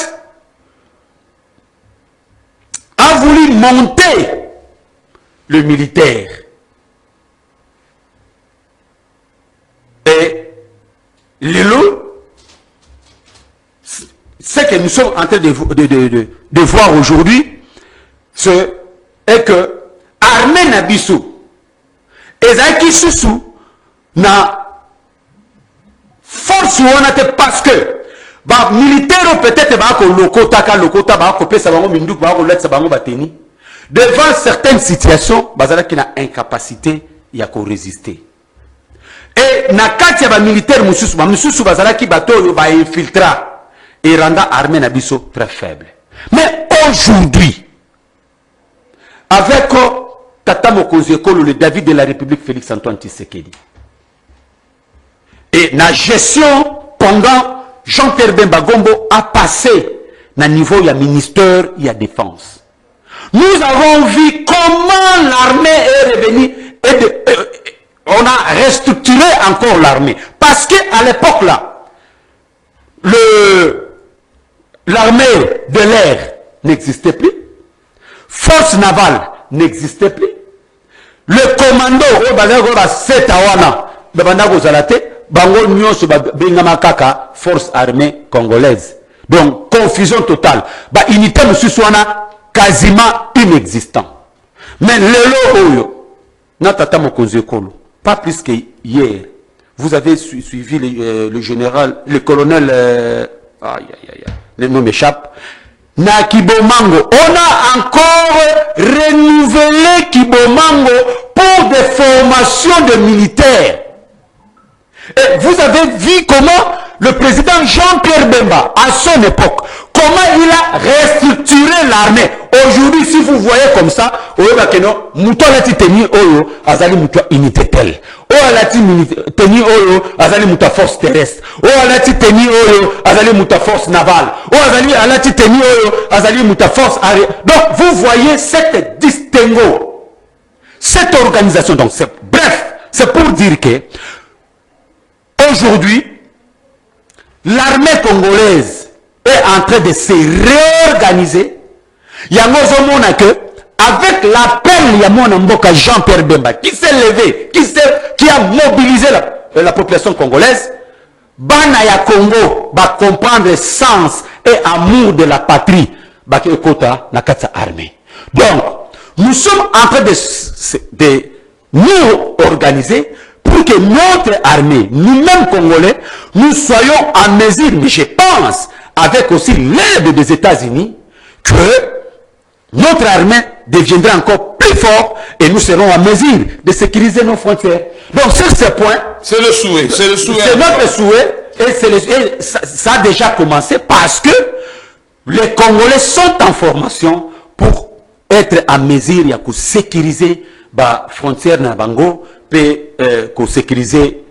a voulu monter le militaire. Et Lelo, ce que nous sommes en train de voir aujourd'hui, est que Armée Nabiso, Ezaki Soussou, na force parce que bah militaire peut-être bah devant certaines situations bah qui n'a incapacité il y a qu'à résister et na katia ba militaire mususu bazala ki bato ba infiltra et renda armée Nabiso très faible. Mais aujourd'hui avec Tata Mokonzi Ekolo, le David de la République Félix Antoine Tshisekedi, et la gestion pendant Jean-Pierre Bemba Gombo a passé na niveau ya ministère ya défense. Nous avons vu comment l'armée est revenue et on a restructuré encore l'armée parce que à l'époque là l'armée de l'air n'existait plus, force navale n'existait plus, le commando force armée congolaise. Donc confusion totale. Bah unité mususuana quasiment inexistant. Mais le logo Natata Mokonzi Ekolo, pas plus que hier. Vous avez suivi le général, le colonel le nom m'échappe. Na Kibomango, on a encore renouvelé Kibomango pour des formations de militaires. Et vous avez vu comment le président Jean-Pierre Bemba, à son époque, comment il a restructuré l'armée. Aujourd'hui, si vous voyez comme ça, Mouto lati teni oyo, azali Mouto unité telle. Oyo lati teni oyo, azali Mouto force terrestre. Oyo lati teni oyo, azali Mouto force navale. Oyo lati teni oyo, azali Mouto force aérienne. Donc, vous voyez cette distinguo, cette organisation. Donc, bref, c'est pour dire que aujourd'hui, l'armée congolaise est en train de se réorganiser. Il y a avec l'appel de Mboka Jean-Pierre Bemba qui s'est levé, qui a mobilisé la population congolaise, Bana ya Congo va comprendre le sens et amour de la patrie. Donc, nous sommes en train de nous organiser pour que notre armée, nous-mêmes Congolais, nous soyons en mesure, mais je pense, avec aussi l'aide des États-Unis, que notre armée deviendra encore plus forte et nous serons en mesure de sécuriser nos frontières. Donc sur ce point, c'est le souhait. C'est notre souhait et ça a déjà commencé parce que les Congolais sont en formation pour être en mesure de sécuriser les frontières na bango et sécuriser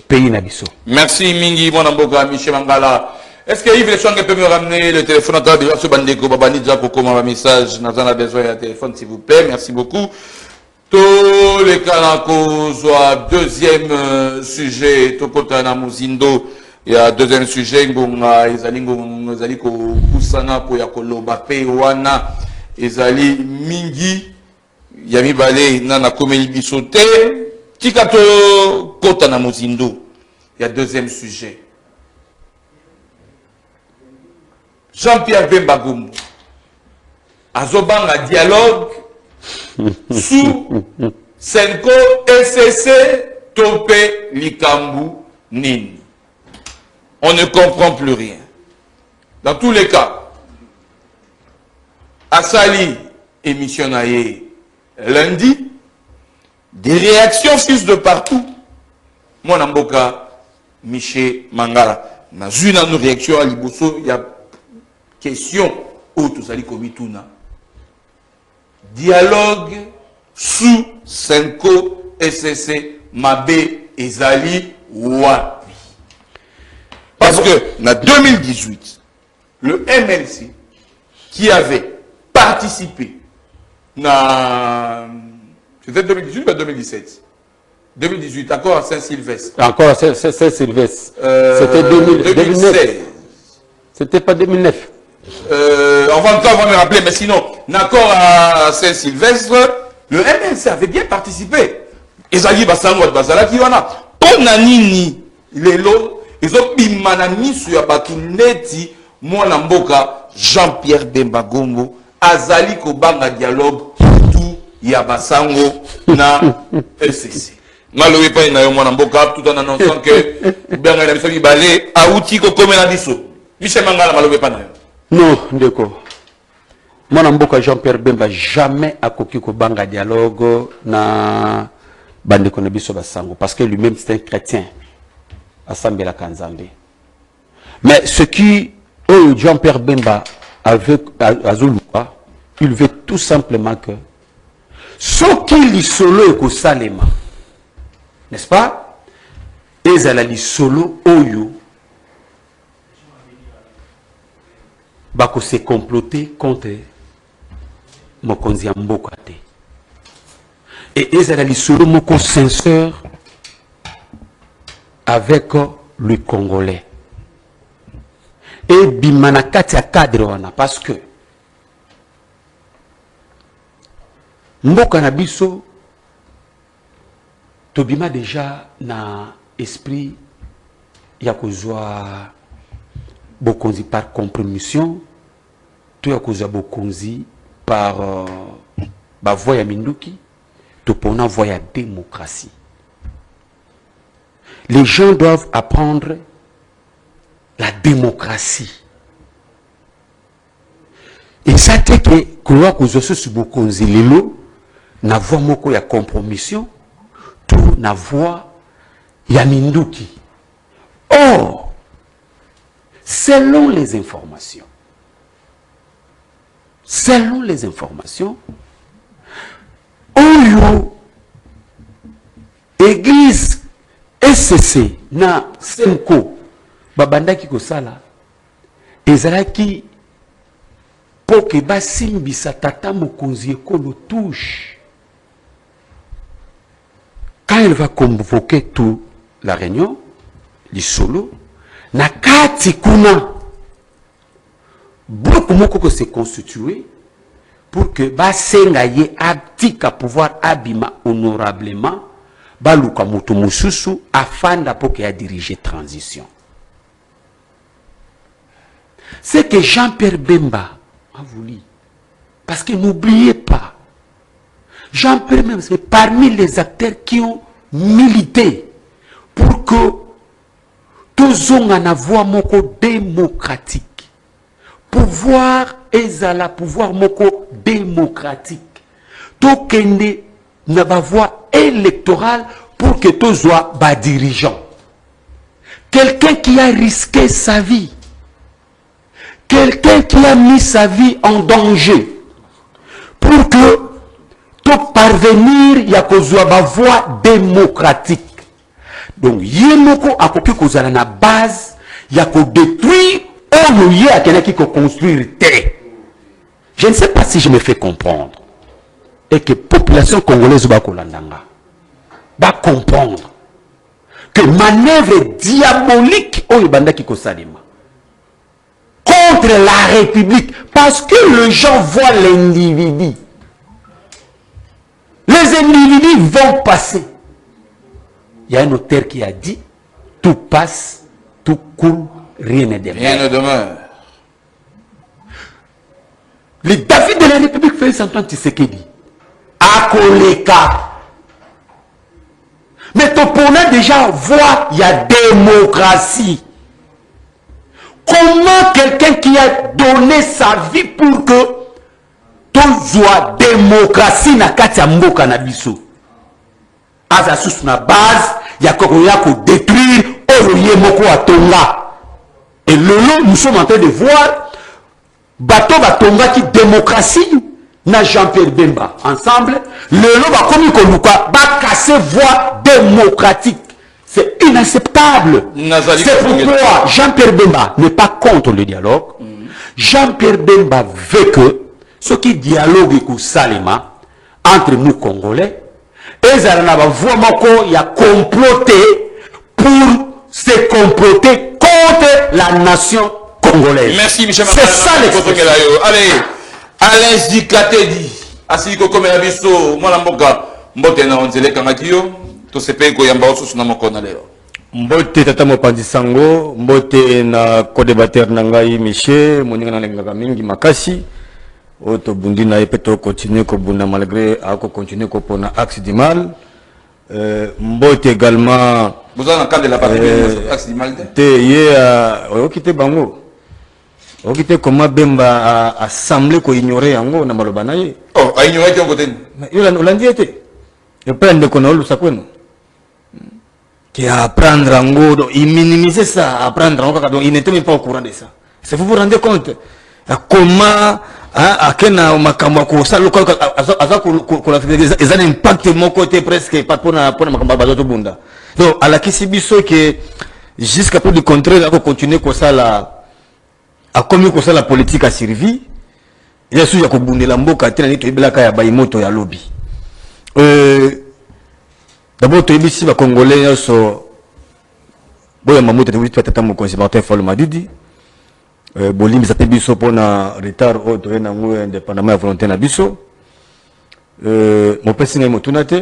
pays nabiso. Merci Mingi Monamboka Michel Mangala. Est-ce que Yves Lechouang peut me ramener le téléphone à travers ce bandeko Babani Djako comme un message? Nous avons besoin d'un téléphone s'il vous plaît. Merci beaucoup. Tous les Kanako soit deuxième sujet. Tokota na Muzindo. Il y a deuxième sujet. Ezali ko kusana po ya koloba pe wana. Ezali Mingi. Yami Balé nana komeli bisote. Tikato kota na Muzindo. Il y a deuxième sujet. Jean-Pierre Bemba Gombo, Azobanga dialogue sous Senko SCC Topé Likambu Nini. On ne comprend plus rien. Dans tous les cas, Asali émissionnaire lundi, des réactions fusent de partout. Moi, Namboka, Miché Mangala, na une réaction à Liboso, il y a question où tout ça dit dialogue sous Senko SCC Mabé Ezali Wapi. Parce que en 2018, le MLC qui avait participé c'était 2018 ou 2017? 2018, accord à Saint-Sylvestre. Encore à Saint-Sylvestre. C'était 2016. C'était pas 2009. On va me rappeler, mais sinon, l'accord à Saint-Sylvestre, le MLC avait bien participé. Ezali Basango Bazala qui wana. Ponanini, lelo, ils ont bimanami sur Yabatuneti, Mwana Mboka, Jean-Pierre Bemba Gombo, Azali Kobanga dialogue, tout Yabasango na SCC. Maloué pas na Mwana Mboka, tout en annonçant que Bernard Nabisobi Balé, Aouti Kokomena Diso. Michel Mangala Maloué pas na. Non, d'accord. Mwana Mboka Jean-Pierre Bemba jamais a coquille Kobanga dialogue na Bandeko Nabiso Basango, parce que lui-même c'est un chrétien. Assemblée la Kanzambe. Mais ce qui Jean-Pierre Bemba avec Azulua, il veut tout simplement que ce qui solo et salema, n'est-ce pas? Et à solo oyo bako se comploter contre Mokonzi Mboka. Et ils solo moko sincère avec le Congolais. Et bimanakati a cadre wana parce que Mboka na biso tobima déjà na esprit ya kozwa bokonzi par compromission, to ya kozwa bokonzi par ba voie ya minduki, to pona voie ya démocratie. Les gens doivent apprendre la démocratie. Et ça fait que couloir que je suis beaucoup zélilo, na voix moko ya compromission, tout na voix ya minduki. Or, selon les informations, oyo église SCC na Senko babandaki kosala ezalaki po ke basimbisa tata mokonzi ekolo touche. Quand il va convoquer toute la réunion, du solo, na kati kuna beaucoup moko se constituer pour que basenga ye abtika pouvoir abima honorablement baluka mutu mususu afanda pour qu'il a dirigé transition. C'est que Jean-Pierre Bemba a voulu. Parce que n'oubliez pas, Jean-Pierre Bemba, c'est parmi les acteurs qui ont milité pour que tous ont un voix moko démocratique. Pouvoir ezala pouvoir moko démocratique. Tout kende na ba voix électorale pour que tous soient bas dirigeants. Quelqu'un qui a risqué sa vie. Quelqu'un qui a mis sa vie en danger pour que tout parvenir y a kozwa ba voie démocratique. Donc yemoko a koki kozala na base y a ko détruire ou y a quelqu'un qui ko construire terre. Je ne sais pas si je me fais comprendre et que population congolaise va kolandanga va comprendre que manœuvre diabolique au banda qui ko salima contre la République, parce que les gens voient l'individu. Les individus vont passer. Il y a un auteur qui a dit, tout passe, tout coule, rien ne demeure. Rien ne demeure. Le David de la République Félix Antoine Tshisekedi a akoleka. Mais tu pourrais déjà voir, il y a démocratie. Comment quelqu'un qui a donné sa vie pour que tu sois démocratie na kati ya mboka na biso. Aza sous na base, il y a qu'on détruire oye moko atonga. Et lelo, nous sommes en train de voir bateau batonga qui démocratie na Jean-Pierre Bemba ensemble. Lelo ba komi koluka ba casser voie démocratique. C'est inacceptable. C'est pourquoi Jean-Pierre Bemba n'est pas contre le dialogue. Jean-Pierre Bemba veut que ce qui dialogue avec Salima entre nous Congolais, et il y a comploté pour se comploter contre la nation congolaise. Merci Michel. C'est ça l'expression. Allez, Alain Zikate dit, Assi Koko Melabiso, Mwanamboka, Mbote na Onzele Kangatio. Mbote tata mopandi sango, mbote na co-débatteur nangai Michel, moninga na lengaka mingi makasi. Oto bundi na epeto continuer ko bunda malgré ako continuer ko pona axe du mal. Mbote également vous en cadre de la partie axe du mal. Te ye okite bango. Okite comment Bemba a semblé ko ignorer yango na maloba na ye. Oh, a ignorer ton côté. Il a dit était. Et prendre qu'on a lu ça quoi nous. Qui apprendre en gros, il minimisait ça, apprendre en gros, donc il n'était même pas au courant de ça. C'est vous vous rendez compte comment à Kenya makambo ko ça local ko la fait un impact mon côté presque pas pour makambo bazoto bunda. Donc à la kisibiso que jusqu'à pour du contraire à continuer comme ça la a comme ça la politique a servi. Il y a sous ya ko bundela mboka tena ni to ibelaka ya baimoto ya lobby. D'abord, tu es ici, les Congolais, bon, maman, tu es tata mon conservateur, Fall Madidi. Bolim, ça te biso pour un retard, tu es indépendamment à volonté na biso. Mon père, c'est un motunate.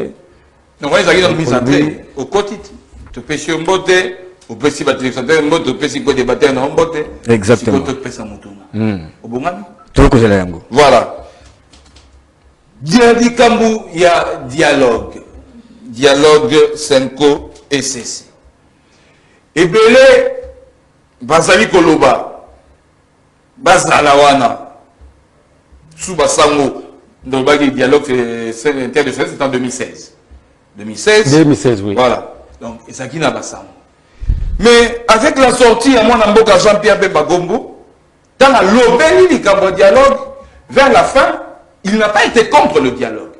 Donc, on est dans mise en train au quotidien. Tu peux sur un botte, tu peux si battre un botte, tu peux si débattre un botte. Exactement. Tu peux si motuna. Au bon moment. Tout que j'ai là, yango. Voilà. Diandi Kambu, il y a dialogue. Dialogue Senko et CC. Et Belé, Bazali Koloba, Bazalawana, Soubasango, donc le dialogue interdécennal, c'est en 2016. 2016, oui. Voilà. Donc, et ça qui n'a pas ça. Mais avec la sortie à mon amboka Jean-Pierre Bemba Gombo, dans la lobby du dialogue, vers la fin, il n'a pas été contre le dialogue.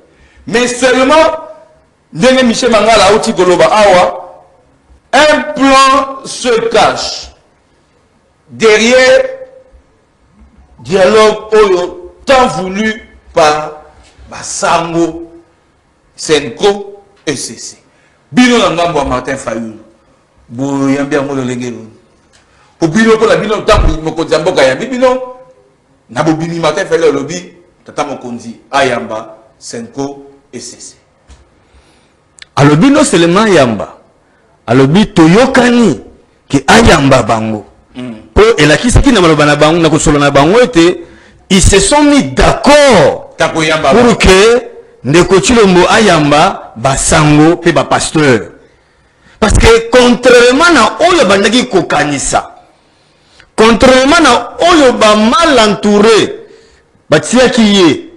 Mais seulement, Ndenge Michel Mangala Outi Koloba Awa, un plan se cache derrière dialogue Oyo, tant voulu par Basango, Senko et CC. Bino Nangambo Martin Fayou, Bouyambia Molo Lengero. Pour Bino, pour la Bino, tant que Mokozambo Kayambi, Bino, Nabobini Martin Fayou Lobby, Tata Mokonzi, Ayamba, Senko et CC. Alobi non seulement Yamba, alobi toyokani ki Ayamba bango. Pour et la qui c'est qui n'a pas bango na kosolo na bango était ils se sont mis d'accord pour que ndeko Chilombo Ayamba basango pe ba pasteur. Parce que contrairement na oyo bandaki kokanisa, contrairement na oyo ba mal entouré, batia qui est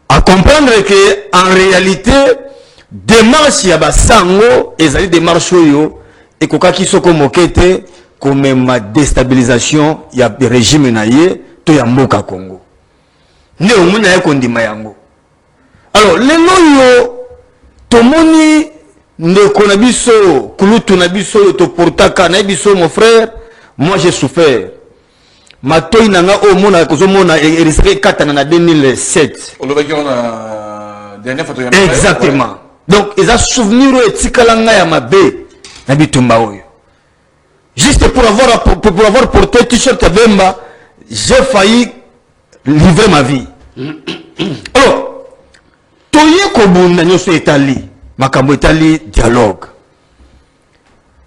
à comprendre que en réalité démarche ya basango ezali démarche oyo ekokaki soko mokete comme ma déstabilisation ya régime na ye to ya mboka Congo nde omuna ye kondima yango. Alors lelo yo tomoni ndeko na biso kulutu na biso to portaka na biso mon frère, moi j'ai souffert matoi nanga o mona kozomona erisque katana na 2007 exactement. Donc ils ont souvenir et tikalanga ya mabe na bitumba oyo. Juste pour avoir porté t-shirt à Bemba, j'ai failli livrer ma vie. Alors toye kobunda nyoso etali makambo etali dialogue.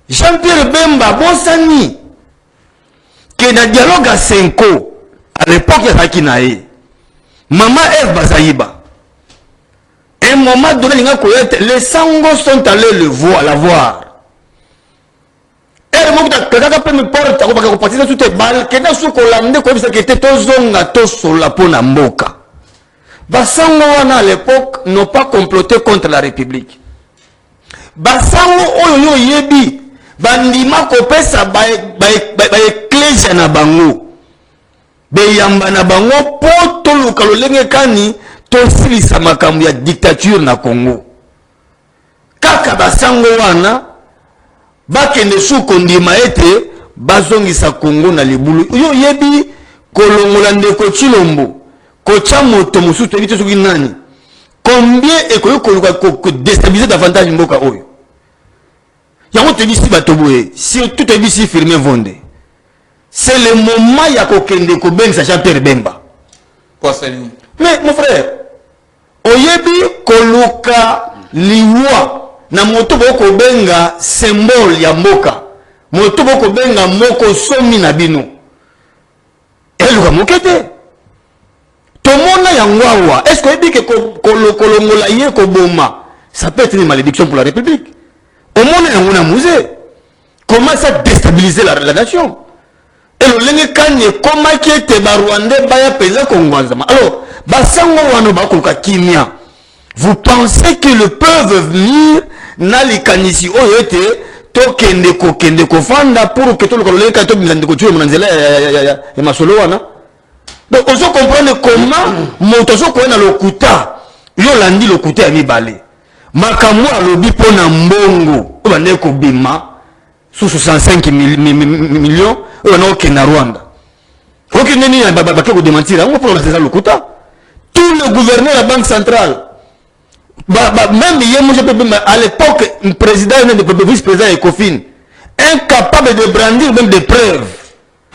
Jean-Pierre Bemba bosani que na dialogue à Senko à l'époque ya Hakinae Maman Eve Bazaïba moment donné, les sangos sont allés la voir. Et moi, quelqu'un peut me porter, on va partir de toutes les balles, quelqu'un sous Collandais, comme ça, qui était tozonga, tosola, pona mboka. Basango wana à l'époque n'ont pas comploté contre la République. Basango oyo yebi, bandima kopesa ba ecclesia na bango. Beyamba na bango poto lukalolenge kani tosilisa makambo ya dictature na Congo. Kaka basango wana bakende su kondima ete bazongisa Congo na libulu. Yo yebi kolongola ndeko Chilombo. Kocha moto mususu ebite soki nani. Combien ko déstabiliser davantage mboka oyo. Yango te bisi batoboye, surtout te bisi firmer vonde. C'est le moment ya kokende ko benga Jean-Pierre Bemba. Mais mon frère, oyebi koluka liwa na moto boko benga symbole ya mboka. Moto boko benga moko somi na bino. Eluka mokete. Tomona yangwawa. Est-ce que oyebi ke kolongola ye ko boma? Ça peut être une malédiction pour la République. Au monde yangona musée. Comment ça déstabiliser la nation? Et le lenge kanye comment qui était Rwandais baya pesa Kongwanzama. Alors, basango wano bakoka kimia. Vous pensez que le peuple venir na likanisi oyete tokende ko fanda pour que tout le lenge kato bizande ko tuer monanzela ya masolo wana. Donc on se comprend comment moto so ko na lokuta yo landi lokuta ya mibale. Makamwa lobi pona mbongo obande ko bima sous 65 millions on a aucun Rwanda. Aucun nini ya babake ko démentir on pour la lokuta. Tout le gouverneur de la banque centrale même à l'époque un président le vice-président Ecofin incapable de brandir même des preuves.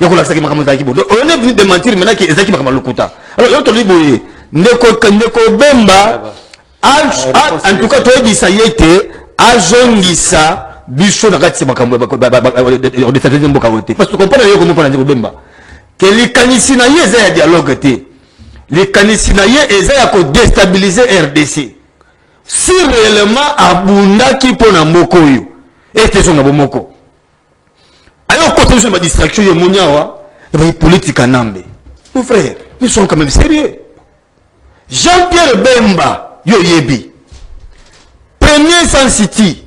On est venu démentir maintenant qu'il est Lokuta. Alors, il y a Neko Bemba, en tout cas, tu as dit ça y était, à Zongisa, Bichon, parce que tu comprends comment Bemba. Que les Kanisinaïe, ils ont un dialogue. Les Kanisinaïe, ils ont déstabilisé RDC. Si réellement, Abunda qui pone en Mokoyo, et tu es son Abomoko. Alors, quand on a une distraction, il y a une politique à Nambe. Mon frère, nous sommes quand même sérieux. Jean-Pierre Bemba, yo yebi. Premier San City.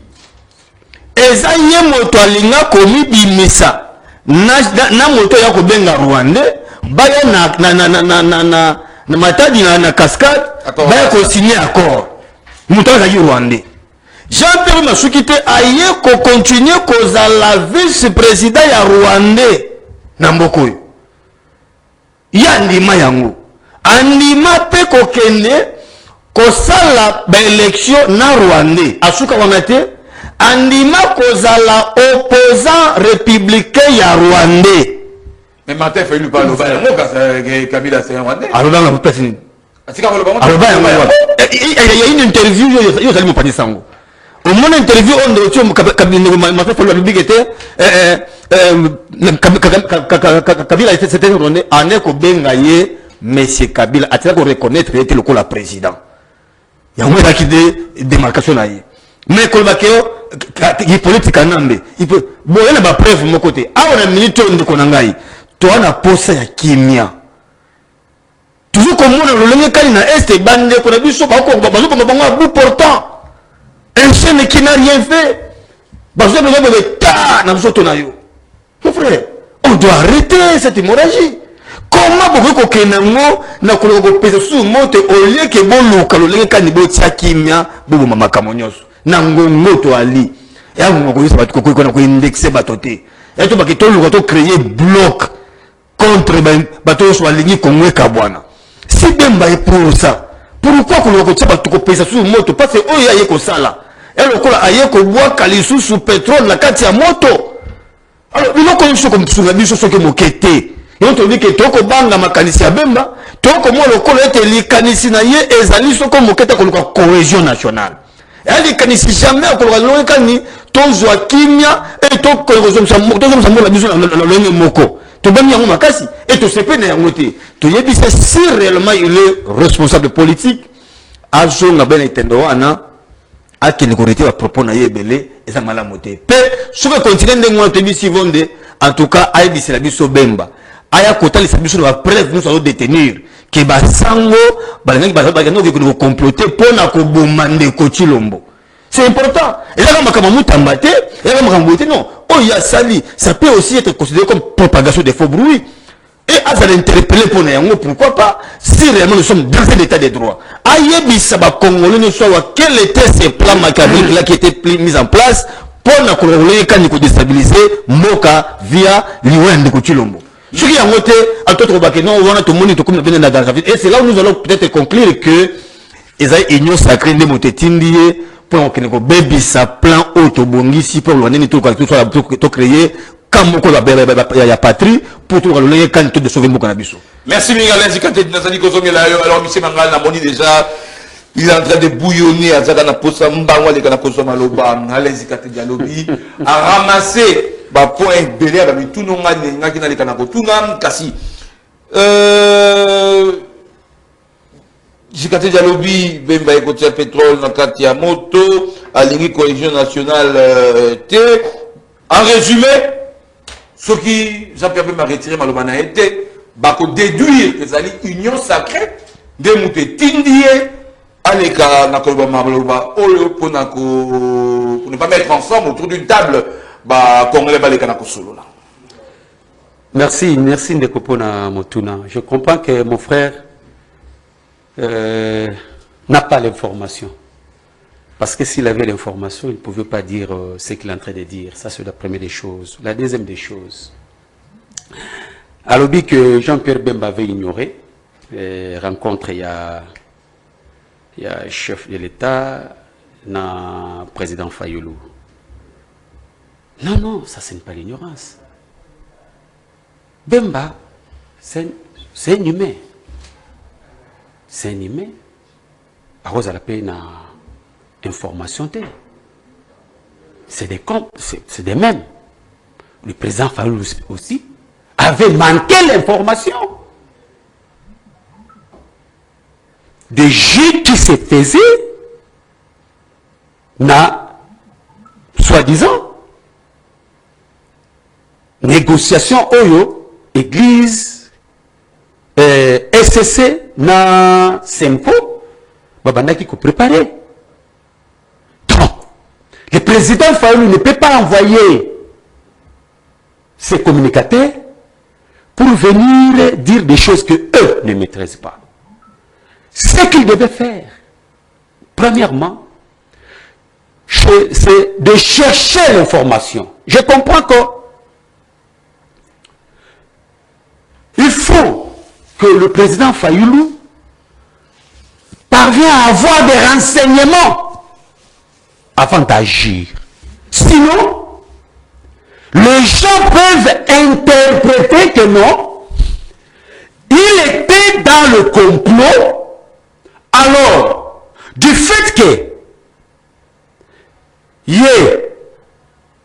Eza ye moto alinga komi bimisa. Na moto ya kobenga Rwandais. Baya na matadi na cascade. Baya ko signer accord. Moto ya Rwandais. Jean-Pierre Masukite aye ko continuer koza la vice-président ya Rwandais na mbokoyo. Ya ndima yango. Andima pe ko kende ko sala ba élection na Rwandais. Asuka wanate andima koza la opposant républicain ya Rwandais. Mais Martin fait lui parler au bas Kabila c'est Rwandais. Alors dans la personne. Il y a une interview yo zali mo pani sango. Au mon interview on m'a fait le public était Kabila c'était Rwandais ane ko benga ye monsieur Kabila a ko reconnaître était le la président. Il y a un qui démarcation là. Mais ko bakeo il politique anambe il peut bon il y a ba preuve mon côté a on a minute on ko nangai to ana posa ya kimia toujours comme on le lenge kali na est bande ko na biso ba ko bazo ko bango bout portant un chien qui n'a rien fait bazo be ta na biso to na yo mon frère on doit arrêter cette hémorragie. Comment vous pouvez que nango na ko pesa sous monte au lieu que bon luka le lenge kani bo tia kimia bo mama kamonyoso nango ngoto ali ya ngo ko ba ko indexer batoté et to ba ke to luka to créer bloc contre bateau sur la ligne Congo Kabwana. Si Bemba est pour ça, pourquoi qu'on va tia bateau ko pesa sous moto parce que oyo aye ko sala et le kola aye ko bois kalisu sous pétrole la kati ya moto. Alors il faut qu'on soit comme sur la biso so ke mokete. Et on te dit que toko banga makanisi ya Bemba, toko mo le kola ete likanisi na ye ezali so ko mokete ko luka cohésion nationale. Et likanisi jamais ko luka lo kani to zwa kimia et to cohésion sa la biso na lo moko. To bami yango makasi et to sepe na yango te. To yebi si réellement il est responsable politique azonga ben etendo wana akende korete ba propos na yebele eza malamu te pe soki continue ndenge wana tebisi vonde en tout cas ayebisela biso Bemba aya kotalisa biso na preuve nous allons détenir ke basango balangaki bazaki ko comploter pona ko bomba ndeko Tshilombo. C'est important. Et là, non. Oh, il y a sali. Ça peut aussi être considéré comme propagation des faux bruits. Et à ça l'interpeller pour nous, pourquoi pas, si réellement nous sommes dans un état de droit. Aïe, ça va congolais ne soit quel était ce plan machiavélique là qui était mis en place pour nous congolais quand nous déstabiliser Moka via l'Iwan de Tshilombo. Ce qui a voté à tout le non, on a tout le monde comme et c'est là où nous allons peut-être conclure que ils ont union sacrée de Motetindie pour que nous baby sa plan autobongisi pour l'année tout soit créé comme la patrie pour tout le quand de sauver mon cannabis. Merci Miguel Zikate Nazali Kozomela. Alors monsieur Mangal n'a moni déjà il est en train de bouillonner à Zagana Posa Mbangwa les Kana Kozoma Loba Ngalé Zikate Dialobi a ramassé ba point belé avec tout non ngaki na les Kana Kotuna kasi Zikate Dialobi Bemba Ekotia pétrole na Katia moto alingi cohésion nationale T en résumé ce qui Jean-Pierre Bemba retiré malobana été bako déduire que zali union sacrée de Motetindie aleka na koloba maloba oyo pour ne pas mettre ensemble autour d'une table ba congolais baleka na kosolola. Merci Ndekopona Motuna. Je comprends que mon frère n'a pas l'information. Parce que s'il avait l'information, il ne pouvait pas dire ce qu'il est en train de dire. Ça, c'est la première des choses. La deuxième des choses, à l'objet que Jean-Pierre Bemba avait ignoré, rencontre il y a chef de l'État, na président Fayoulou. Non, ça c'est pas l'ignorance. Bemba, c'est un humain. C'est un humain. À cause de la peine information. C'est des mêmes. Le président Fayoulou aussi avait manqué l'information. Des jeux qui se faisaient, soi-disant, négociation Oyo, Église, SCC, na Sempo, Babanda qui préparer. Donc, le président Fayoulou ne peut pas envoyer ses communicateurs pour venir dire des choses que eux ne maîtrisent pas. Ce qu'il devait faire, premièrement, c'est de chercher l'information. Je comprends que il faut que le président Fayoulou parvienne à avoir des renseignements avant d'agir. Sinon, les gens peuvent interpréter que non, il était dans le complot. Alors, du fait que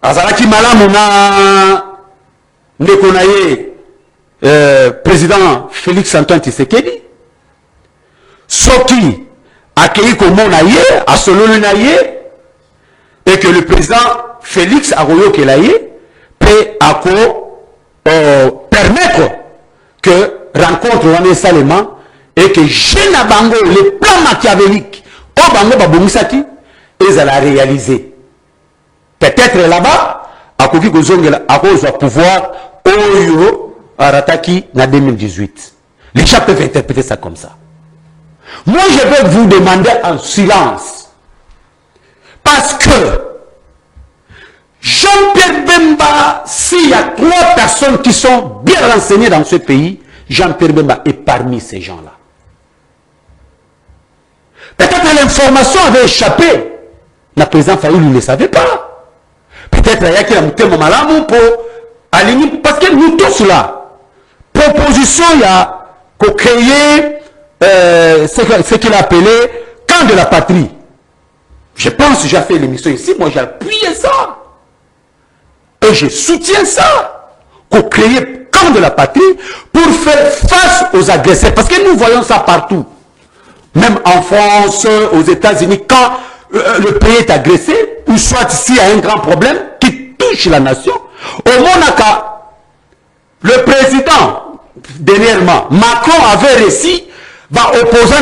Azalaki Malamuna Nekonaye, président Félix Antoine Tshisekedi, Soki accueilli comme Monaye, à Sololo Naye, et que le président Félix Aroyo Kelaye peut permettre que rencontre Wane Salema et que Jeune Bango, les plans machiavéliques, au Bango Baboumissaki, ils allaient réaliser. Peut-être là-bas, à Koki Gozongela, à cause du pouvoir, Oyo, Arataki, en 2018. Les gens peuvent interpréter ça comme ça. Moi, je vais vous demander en silence. Parce que Jean-Pierre Bemba, s'il y a 3 personnes qui sont bien renseignées dans ce pays, Jean-Pierre Bemba est parmi ces gens-là. Peut-être que l'information avait échappé. Le président Fayoulou ne le savait pas. Peut-être qu'il y a qui a malamu pour aligner. Parce que nous tous là, proposition, il y a qu'on créer ce qu'il a appelé camp de la patrie. Je pense que j'ai fait l'émission ici, moi j'ai appuyé ça. Et je soutiens ça. Qu'on crée camp de la patrie pour faire face aux agresseurs. Parce que nous voyons ça partout. Même en France, aux États-Unis, quand le pays est agressé, ou soit s'il y a un grand problème qui touche la nation, au Monaco, le président, dernièrement, Macron avait réussi, opposant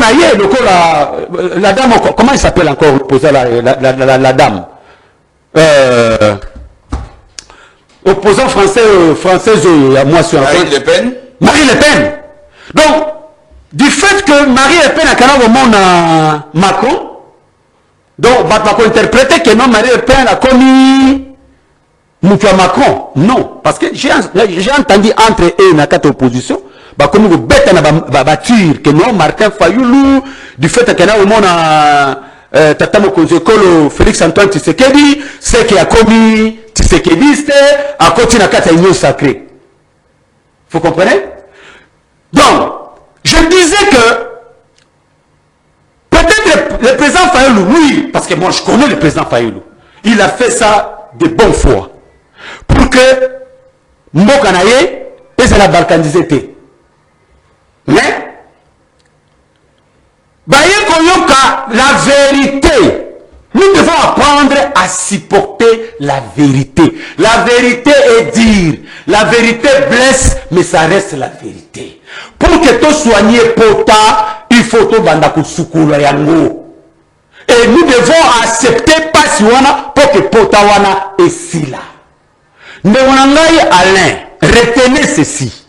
la dame, comment il s'appelle encore l'opposant, la dame opposant française, moi sur Marine Le Pen. Marine Le Pen. Donc, du fait que Marine Le Pen a quand même au monde Macron, donc, on va interpréter que non, Marine Le Pen a commis Moussa Macron. Non, parce que j'ai entendu entre eux dans quatre oppositions, comme vous bêtez na bâtir que non, Martin Fayoulou, du fait qu'il y a au monde Tata Mokonzekolo, Félix Antoine Tshisekedi, c'est qui a commis Tshisekediste, à côté de la union sacrée. Vous comprenez? Donc, je disais que peut-être le président Fayoulou, oui, parce que moi je connais le président Fayoulou, il a fait ça de bonne foi pour que Mbokanaye et la balkanisé. Mais la vérité, nous devons apprendre à supporter la vérité. La vérité est dire, la vérité blesse, mais ça reste la vérité. Pour que tu soignes Pota, il faut que tu soignes yango. Et nous devons accepter Pasiwana pour que Pota wana est si là. Neonangai Alain, retenez ceci.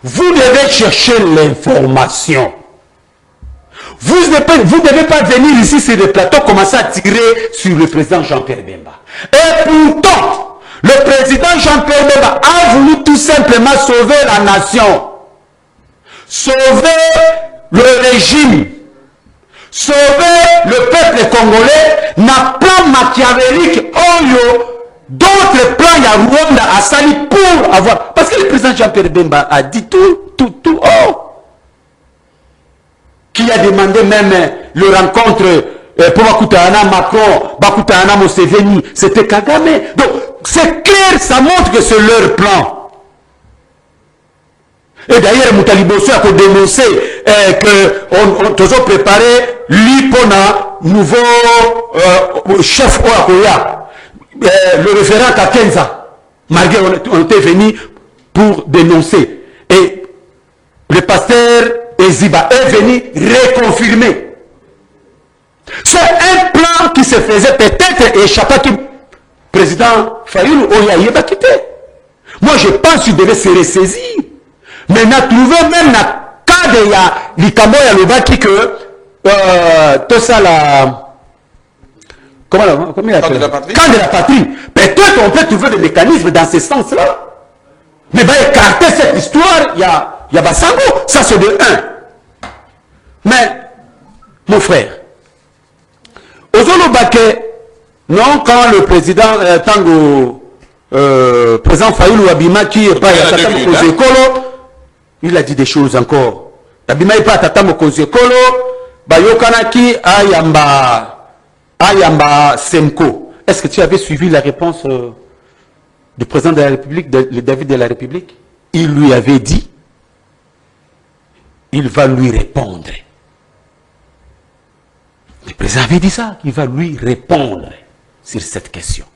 Vous devez chercher l'information. Vous ne devez pas venir ici sur le plateau commencer à tirer sur le président Jean-Pierre Bemba. Et pourtant, le président Jean-Pierre Bemba a voulu tout simplement sauver la nation. Sauver le régime. Sauver le peuple congolais. N'a plan machiavélique. D'autres plans, il y a Rwanda à Sali pour avoir. Parce que le président Jean-Pierre Bemba a dit tout. Qui a demandé même le rencontre pour Bakutana Macron, Bakutana Museveni, c'était Kagame. Donc, c'est clair, ça montre que c'est leur plan. Et d'ailleurs, Moutaliboso a dénoncé qu'on a préparé l'IPONA, nouveau chef Oakoya, le référent Kakenza. Malgré on était venu pour dénoncer. Et le pasteur Eziba est venu reconfirmer. C'est un plan qui se faisait peut-être échapper à président Fayoulou Oyaye va quitter. Moi je pense qu'il devait se ressaisir. Mais on a trouvé même dans le cas de l'Ikamoya Lobaki que tout ça la... Comment il appelle? Camp de la patrie. Peut-être on peut trouver des mécanismes dans ce sens-là. Mais écarter cette histoire, il y a Bassango, ça c'est de 1. Mais, mon frère, non, quand le président Tango, président Fayoulou Abima qui est pas à Tata Mokonzekolo, il a dit des choses encore. Abima est pas à Tata Mokonzekolo, Bayokanaki Ayamba Semko. Est-ce que tu avais suivi la réponse du président de la République, de David de la République? Il lui avait dit, il va lui répondre. Le président avait dit ça, qu'il va lui répondre sur cette question.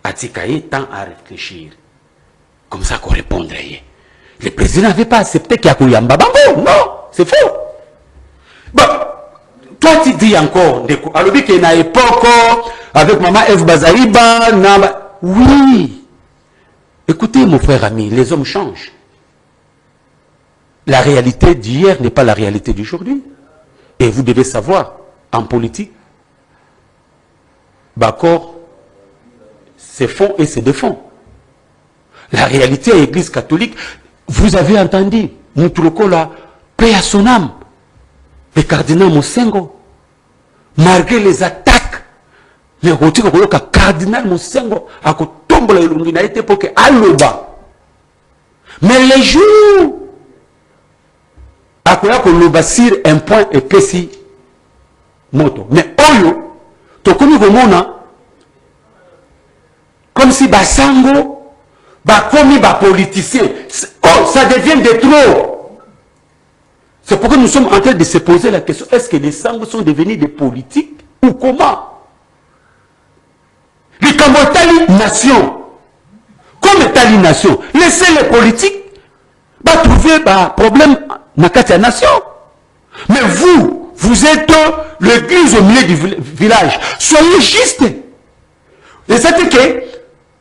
Atikaye tend à réfléchir. Comme ça qu'on répondrait. Le président n'avait pas accepté qu'il y a Kouyamba Bango. Non, c'est faux. Bon, toi tu dis encore, alors qu'il y a une époque avec maman Eve Bazariba, oui. Écoutez mon frère ami, les hommes changent. La réalité d'hier n'est pas la réalité d'aujourd'hui. Et vous devez savoir, en politique, d'accord, c'est fond et c'est de fond. La réalité à l'église catholique, vous avez entendu, Mouturokola, paix à son âme, le cardinal Mosengo, malgré les attaques, le cardinal Mosengo a tombé la illuminalité pour que Aloba. Mais les jours, après qu'on le bassire un point et précis, moto. Mais Oyo, tu connais comment comme si Bassango, comme politicien, ça devient de trop. C'est pourquoi nous sommes en train de se poser la question, est-ce que les Sango sont devenus des politiques ou comment? Les Kambotali nation, comme Tali nation, laissez les politiques trouver un problème dans la nation. Mais vous êtes l'église au milieu du village. Soyez juste. Et c'est que,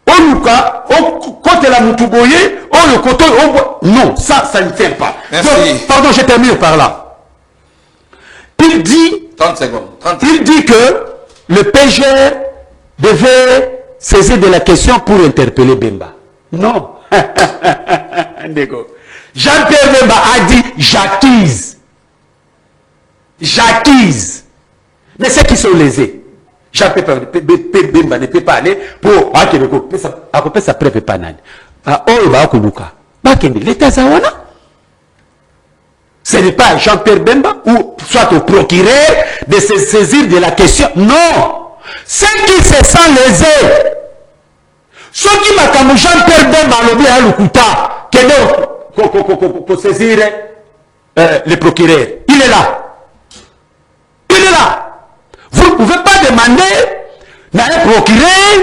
quand la Moutouboye, non, ça ne tient pas. Merci. Donc, pardon, je termine par là. Il dit, 30 secondes. il dit que le PGR devait saisir de la question pour interpeller Bemba. Non. Jean-Pierre Bemba a dit j'accuse. J'accuse. Mais c'est qui sont lésés. Jean-Pierre Bemba ne peut pas aller pour accompagner sa preuve panane. L'État Zawana. Ce n'est pas Jean-Pierre Bemba ou soit au procureur de se saisir de la question. Non. Ceux qui se sentent lésés. Ceux qui m'ont comme Jean-Pierre Bemba à l'Okuta, qui pour saisir le procureur. Il est là. Il est là. Vous ne pouvez pas demander à un procureur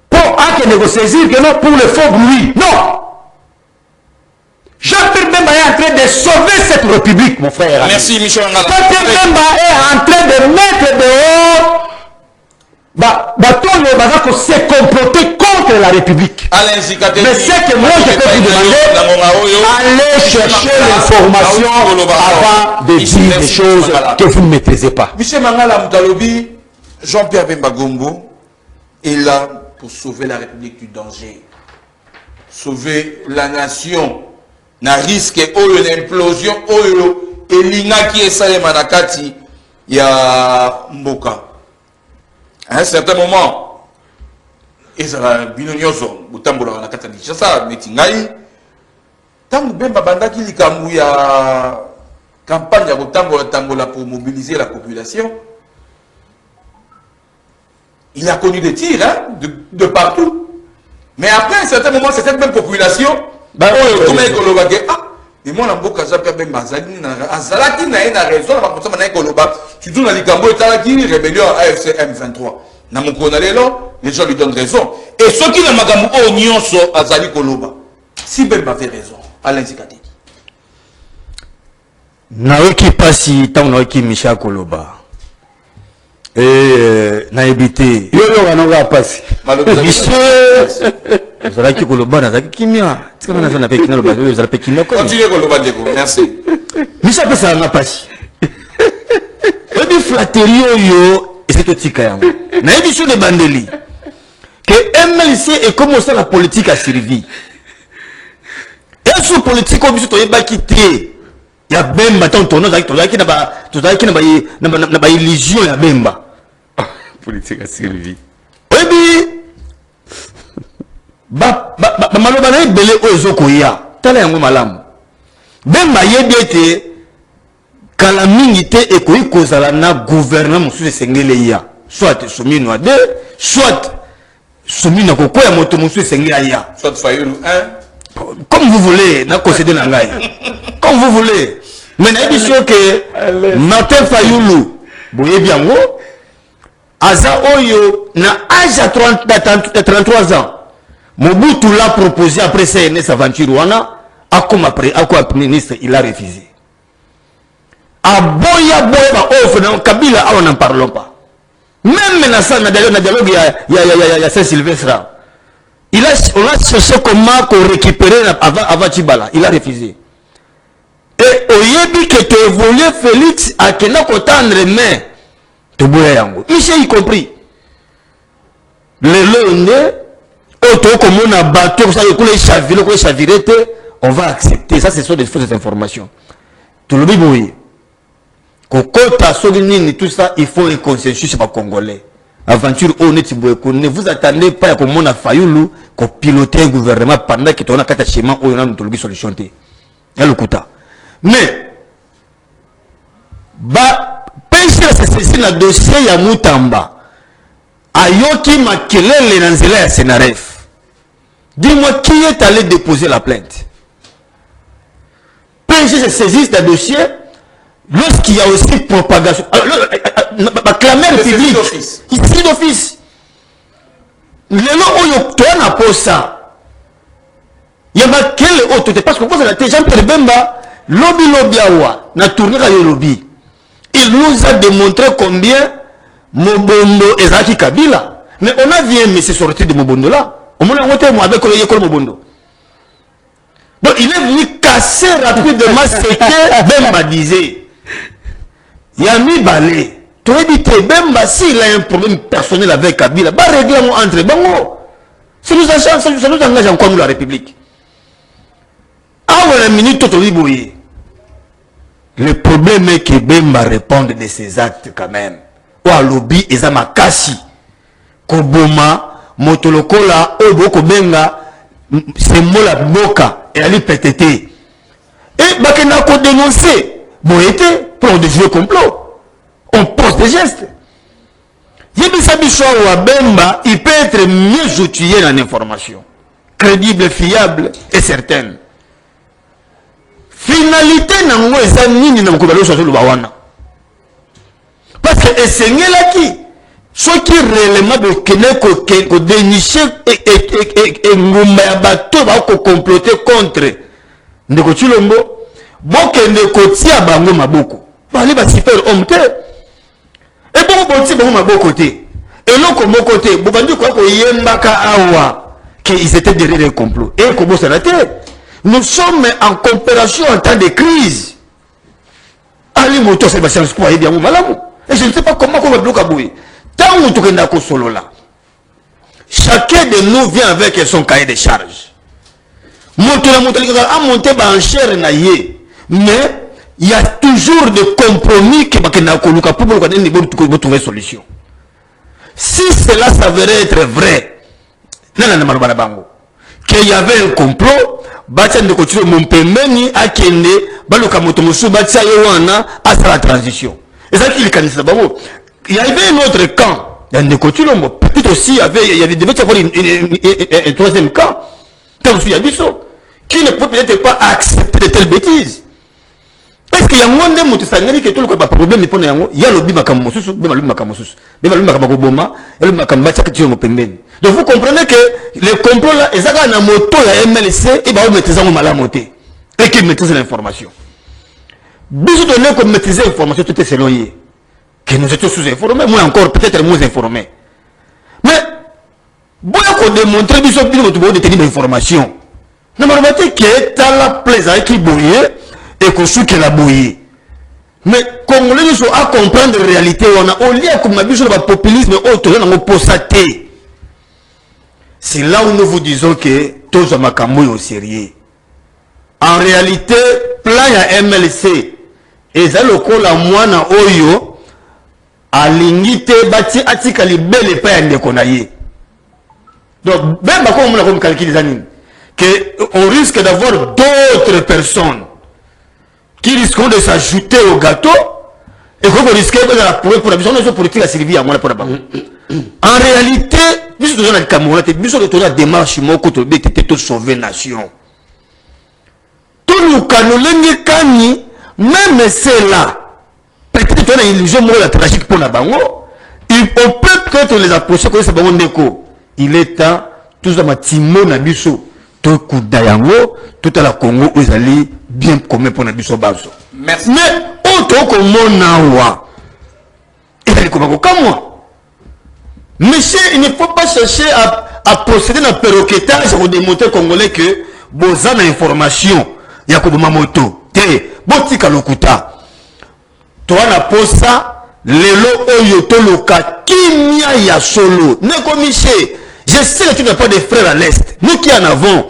pour que saisir que non pour le faux bruit. Non. Jean-Pierre Bemba est en train de sauver cette république, mon frère. Merci, Michel Ngala. Jean-Pierre Bemba est en train de mettre dehors se comploter contre la République. Mais c'est que moi je peux vous demander, allez chercher l'information avant de dire des choses que vous ne maîtrisez pas. Michel Mangala Moutalobi, Jean-Pierre Bemba Gombo est là pour sauver la République du danger. Sauver la nation. Na risque une implosion, et l'ina qui est salé manakati, il y a Mboka. À un certain moment, et ça va binonyoso, Boutambola na katani, ça metingai. Tant que Bemba Bandaki likamou ya campagne ya Boutambola Tambola pour mobiliser la population, il a connu des tirs hein, de partout. Mais après un certain moment, c'est cette même population. Comment est-ce que et moi, je suis Jean-Pierre Bemba, Azalaki n'a raison, surtout dans les Gambo et rébellion AFC M23. Dans mon les gens lui donnent raison. Et ceux qui n'ont pas de Azali Koloba, si Bemba avait raison, Alain Zikati. Naoki Passi, Naoki Micha Koloba. Et Naibité. Yo, Passi. Vous allez qui Koloba, Nazaki Kimia. C'est comme on a fait Koloba, vous allez Kimia. Continuez Koloba, merci. Micha Pessa n'a pas si. Et bien flatterie yo, et c'est que Tikayango. Naibishu de Bandeli. Que MLC et comment ça la politique a servi. Et sur politique, comme si tu n'avais pas quitté. Il y a Bemba, tu n'as pas illusion, il y a Bemba. Politique a servi. Et bien, maloba na ebele oyo ezokoya tala yango malamu Bemba yebi ete kala mingi te ekoki kozala na gouvernement mosusu esengeli ya soit Somino ade soit Somino kokoya moto mosusu esengeli ya Soit Fayulu 1 comme vous voulez na concéder na ngai comme vous voulez mais na yebi sûr que Martin Fayulu boyebi yango aza oyo na âge à 33 ans Mobutu l'a proposé après CNS aventure wana comme ministre il a refusé. Aboya ba offre dans Kabila on n'en parlons pas. Même dans ça na dialogue il y a Saint-Sylvestre. On a cherché comment récupérer avant Tibala, il a refusé. Et oyebi que tu évolué Félix a kena kotendre mais te boya yango. Michel y compris. Le comme on a battu, on va accepter. Ça, ce sont des fausses informations. Tout le monde, tout ça, il faut un consensus par Congolais. Aventure honnête, ne vous attendez pas comme on a failli piloter un gouvernement pendant que tu as un attachement où on a une solution. Mais, c'est le dossier ya Moutamba. Ayoki Makelele Nanzela ya Senaref. Dis-moi qui est allé déposer la plainte. PG je saisisse le dossier lorsqu'il y a aussi propagation. La clameur publique, ici d'office. Les lots, tu as pour ça. Il y a quelle autorité? Parce que vous avez Jean-Pierre Bemba, lobby awa, na tourné à lobby. Il nous a démontré combien Mobondo et Zaki Kabila. Mais on a vu un monsieur sortir de Mobondo là. On m'a montré avec le Mobondo. Donc il est venu casser rapidement ce que Bemba disait. Il a mis balai. Tu as dit que Bemba, s'il a un problème personnel avec Kabila, bah régler entre bango. Ça nous engage encore nous la République. Ah, minute, le problème est que Bemba réponde de ses actes quand même. Ou à lobby, et ça m'a cassé. Koboma, Motolokola, Oboko Benga, c'est moi la boca, et elle est pétété. Et Bakena ko dénoncer, bon été, pour des jeux complot. On pose des gestes. Yebisabiso ou Bemba, il peut être mieux outillé dans l'information. Crédible, fiable et certaine. Finalité nango eza nini na mokobalo so lo bawana parce que enseigner là qui ce qui réellement de keneko ko dénicher et ngumba ya bato ba ko comploter contre ndeko Chilombo bokende ko tia bango maboko bali ba super homme te et bon boti bango maboko te et loko moko te bo bandi ko yembaka awa que ils étaient derrière le complot et ko bossa la tête. Nous sommes en coopération en temps de crise. Ali moto c'est Bastien Square bien malamu. Et je ne sais pas comment on va bloquer Boué. Tant où tu es solo là. Chacun de nous vient avec son cahier de charge. Monter a monté en chair naïe. Mais il y a toujours des compromis qui pour trouver solution. Si cela s'avérait être vrai, qu'il y avait un complot, Batien de continuer mon pemeni à Kende, Balokamoto Moussou, Batia Yowana, à la transition. Et ça qu'il canise là-bas. Il y avait un autre camp, dans des coutumes, peut-être aussi, il y avait devait avoir un troisième camp, comme celui d'Abisso, qui ne peut peut-être pas accepter de telles bêtises. Parce qu'il y a un monde de Moutessangari qui est tout le problème, il y a le Bimakamoussous, le Bimakamoussous, le Bimakamaboma, le Bimakambatia qui est mon pemeni. Donc vous comprenez que le complot là, ils ont un moto à MLC et ils maîtrisent la moté et qu'ils maîtrisent l'information. Bisous donné comme maîtriser l'information, tout est selon eux. Que nous étions sous-informés, moi encore peut-être moins informés. Mais, bon, on démontre que nous sommes de tenir l'information. Nous avons dit qu'il est à la plaisir qui bouillait et qu'on sait qu'il a bouillé. Mais comme les gens à comprendre la réalité, on a au lieu comme ma biche le populisme autour de posaté. C'est là où nous vous disons que tous les gens au sérieux. En réalité, plan ya MLC et ça le col à moi na oyo a l'ingité bâti atika libelle pas yande konaye. Donc ben ba comme on a comme calculer ça que on risque d'avoir d'autres personnes qui risqueront de s'ajouter au gâteau et qu'on risque de la pour la vision de la politique à Sylvie à moi pour la banque. En réalité, nous sommes dans le Cameroun, nous sommes dans la démarche pour sauver la nation. Tout le Cameroun, même cela, peut-être qu'on a une illusion tragique pour la banque, on peut peut-être les approcher comme ça, il est temps, tout ça, Timon Nabiso, tout coup d'ayango, tout à la Congo, vous allez bien commun pour Nabiso Basso. Merci. Mais, autant que mon nawa, il est comme moi. Monsieur, il ne faut pas chercher à procéder dans le perroquetage pour démontrer aux Congolais que vous avez l'information. Il y a comme Mamoto. Botika Lokuta. Toi, la posa, lelo oyoto loka, kimia ya solo. Ne commiché. Je sais que tu n'as pas de frères à l'Est. Nous qui en avons,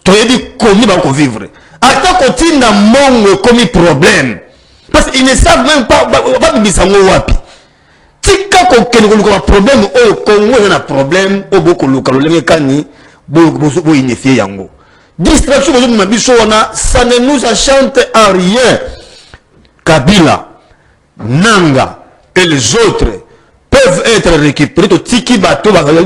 tu as dit comment on va vivre. Attends qu'on tire dans mon comme problème. Parce qu'ils ne savent même pas, wapi. Tika ko problème au Congo na problème au boko lokalolenge kani bo inefie yango distraction de mabiso wana ça ne nous enchante en rien. Kabila, Nanga et les autres peuvent être récupérés to tiki bato Rwandais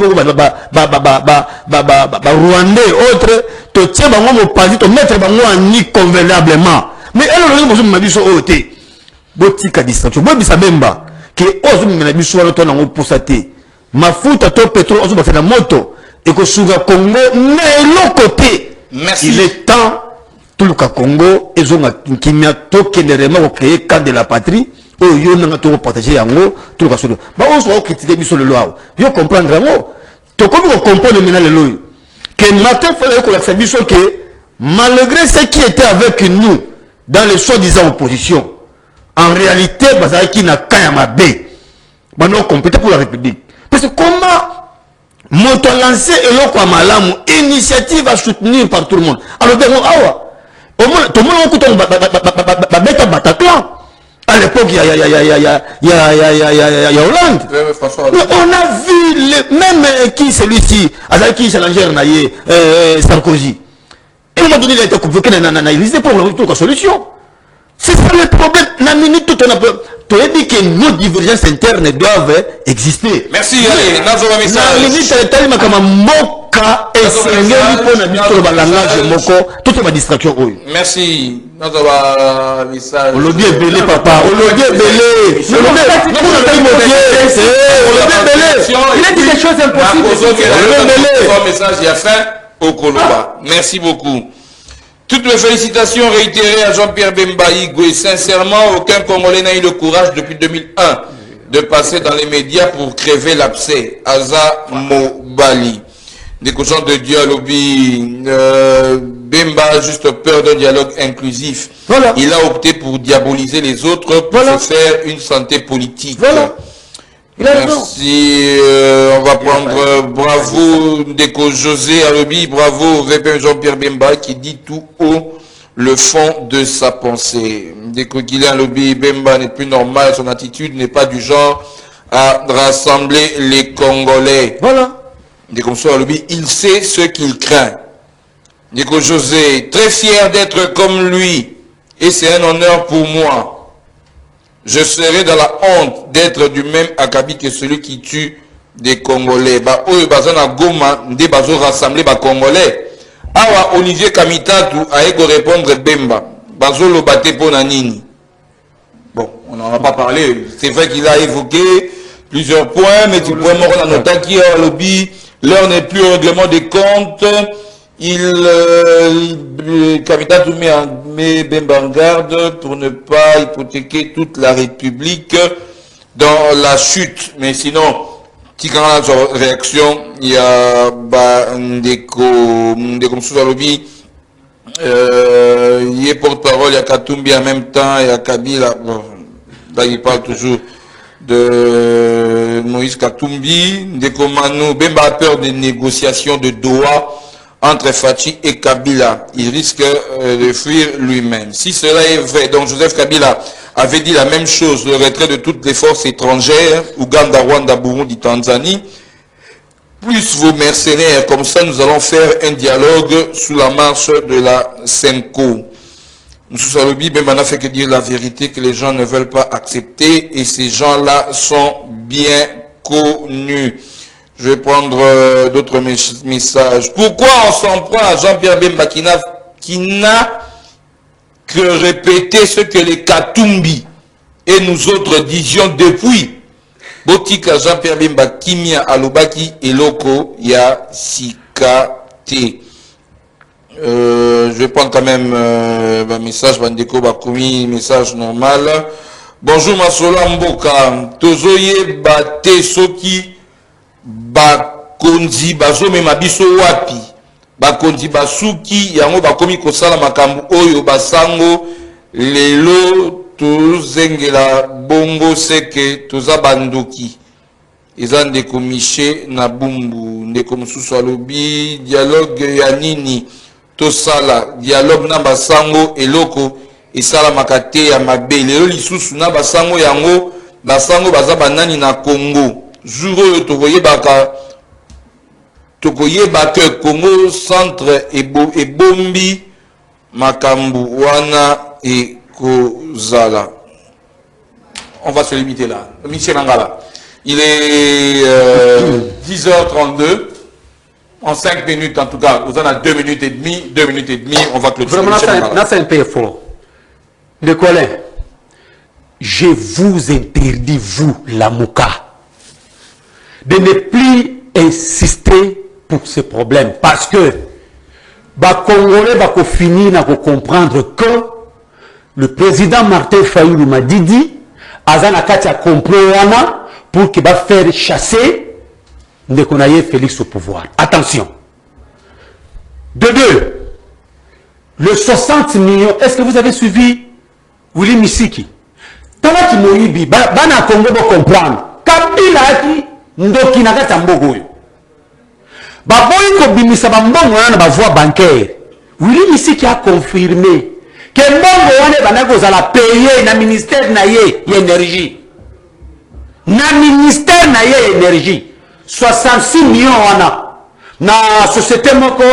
autres to tie bango mo pasi to mettre bango en ni convenablement mais alors le m'a biso oté botika distraction moi bisa bemba que ozo mena biso wala to nango posaté mafuta to pétrole ozo ba fait la moto et que souga Congo mais l'autre côté merci il est temps tout le Congo et zonga kimia to kenerema ko créer camp de la patrie oh yo nanga to partager yango tout le solo ba on soit critiquer biso le loi yo comprendre ngo to comme on comprend le mena le loi que matin fallait que la biso que malgré ce qui était avec nous dans les soi-disant oppositions en réalité bazaki na kayama B bano compétent pour la République parce que comment moto lancé eloko ya malamu initiative à soutenir par tout le monde alors ben awa au moins tout le monde okuta beta Bataclan à l'époque il y a Hollande on a vu même qui celui-ci azaki challenger na Sarkozy et à un moment donné il a été convoqué dans l'Élysée pour trouver une solution. C'est ça le problème. La minute tout on a dit que nos divergences internes doivent exister. Merci. Allez, Nazova message. La minute elle est comme moka et c'est pour na biso le langage moko tout est ma distraction. Merci. Nazova message. On le dit belé papa. On le dit belé. Il a dit des choses impossibles. On message il y a fin au Koloba. Merci beaucoup. Toutes mes félicitations réitérées à Jean-Pierre Bemba Igwe. Sincèrement, aucun Congolais n'a eu le courage depuis 2001 de passer dans les médias pour crever l'abcès. Aza Mobali. Des cochons de Dieu à lobby. Bemba a juste peur d'un dialogue inclusif. Voilà. Il a opté pour diaboliser les autres pour se faire une santé politique. Voilà. Merci, on va prendre bravo Ndeko José Alobi, bravo VP Jean-Pierre Bemba qui dit tout haut le fond de sa pensée. Ndeko Guilain Alobi, Bemba n'est plus normal, son attitude n'est pas du genre à rassembler les Congolais. Voilà. Ndeko Alobi, il sait ce qu'il craint. Ndeko José, très fier d'être comme lui et c'est un honneur pour moi. Je serai dans la honte d'être du même acabit que celui qui tue des Congolais. Bah, eux, bazana Goma, des bazo rassembler ba Congolais. Awa Olivier Kamitatu a égo répondre Bemba. Bazo lo bate pour Nanini. Bon, on n'en a pas parlé. C'est vrai qu'il a évoqué plusieurs points, mais tu pourrais m'en noter qui a lobby. L'heure n'est plus au règlement des comptes. Kamitatu met Bemba en garde pour ne pas hypothéquer toute la République dans la chute. Mais sinon, Tikana réaction, il y a Ndeko Msouzalobi, il est porte-parole, il y a Katumbi en même temps, il y a Kabila, bon, là il parle toujours de Moïse Katumbi, Ndeko Manu, Bemba a peur des négociations de Doha entre Fachi et Kabila. Il risque de fuir lui-même. Si cela est vrai, donc Joseph Kabila avait dit la même chose, le retrait de toutes les forces étrangères, Ouganda, Rwanda, Burundi, Tanzanie, plus vos mercenaires, comme ça nous allons faire un dialogue sous la marche de la SEMCO. Moussou Salobi, ben n'a fait que dire la vérité que les gens ne veulent pas accepter et ces gens-là sont bien connus. Je vais prendre d'autres messages. Pourquoi on s'en prend à Jean-Pierre Bemba qui n'a que répété ce que les Katumbi et nous autres disions depuis Botika Jean-Pierre Bemba Kimia Alobaki et Loko Ya Sikate. Je vais prendre quand même un message Bandeko Bakoumi, message normal. Bonjour Masola Mboka. Tozoye Bate Soki Bakonzi Bazo Memabiso Wapi. Bakonzi Basuki yango bakomi kosala makambu oyo basango lelo tozengela bongo seke toza bandoki eza ndeko Miche na bumbu ndeko mosusu alobi dialogue ya nini tosala dialogue na basango eloko esalamaka te ya mabe lelo lisusu na basango yango basango baza banani na Congo jour oyo tokoyeba que Congo centre ebombi makambu wana et kozala. On va se limiter là. Michel Angala. Il est 10h32. En 5 minutes en tout cas. Vous en avez 2 minutes et demie. 2 minutes et demie. On va clôturer. Vraiment, c'est un peu fort. De Colin, je vous interdis, vous, la Mouka, de ne plus insister pour ce problème. Parce que, les Congolais vont finir à comprendre que le président Martin Fayulu m'a dit, Azanakati a compris pour qu'il va faire chasser Ndekonaye Félix au pouvoir. Attention. De deux, le 60 millions, est-ce que vous avez suivi Willy Misiki? Talaki Moyibi, Bana Congo va comprendre. Kabila qui Ndoki Nakata Mbogoyo. Baboyi ko bimisa bambongo na ba voie bancaire. Willy Misiki a confirmé que mbongo wane banako za la payer na ministère na ye énergie. Na ministère na ye énergie 66 millions wana. Na société moko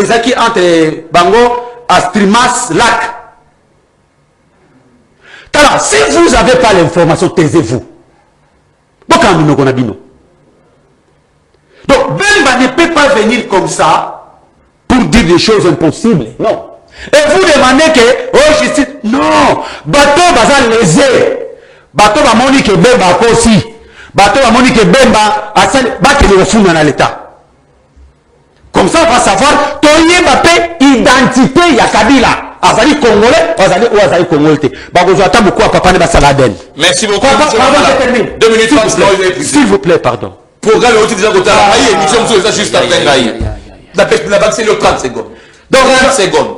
ezaki entre bango Astrimas Lac. Alors, si vous n'avez pas l'information, taisez-vous. Donc Bemba ne peut pas venir comme ça pour dire des choses impossibles. Non. Et vous demandez que, oh, justice, non. Bateau bazal lésé. Bateau va moni que Bemba aussi. Bateau va moni que Bemba a battu le fond dans l'État. Comme ça, on va savoir, Toye Mbappé, identité, il y a Kabila. Azali Congolais, Azali Congolais. Merci beaucoup. 2 minutes, s'il vous plaît, pardon. Programme est déjà côté à la émission juste après la bague, c'est le 30 secondes. Donc, 30 secondes.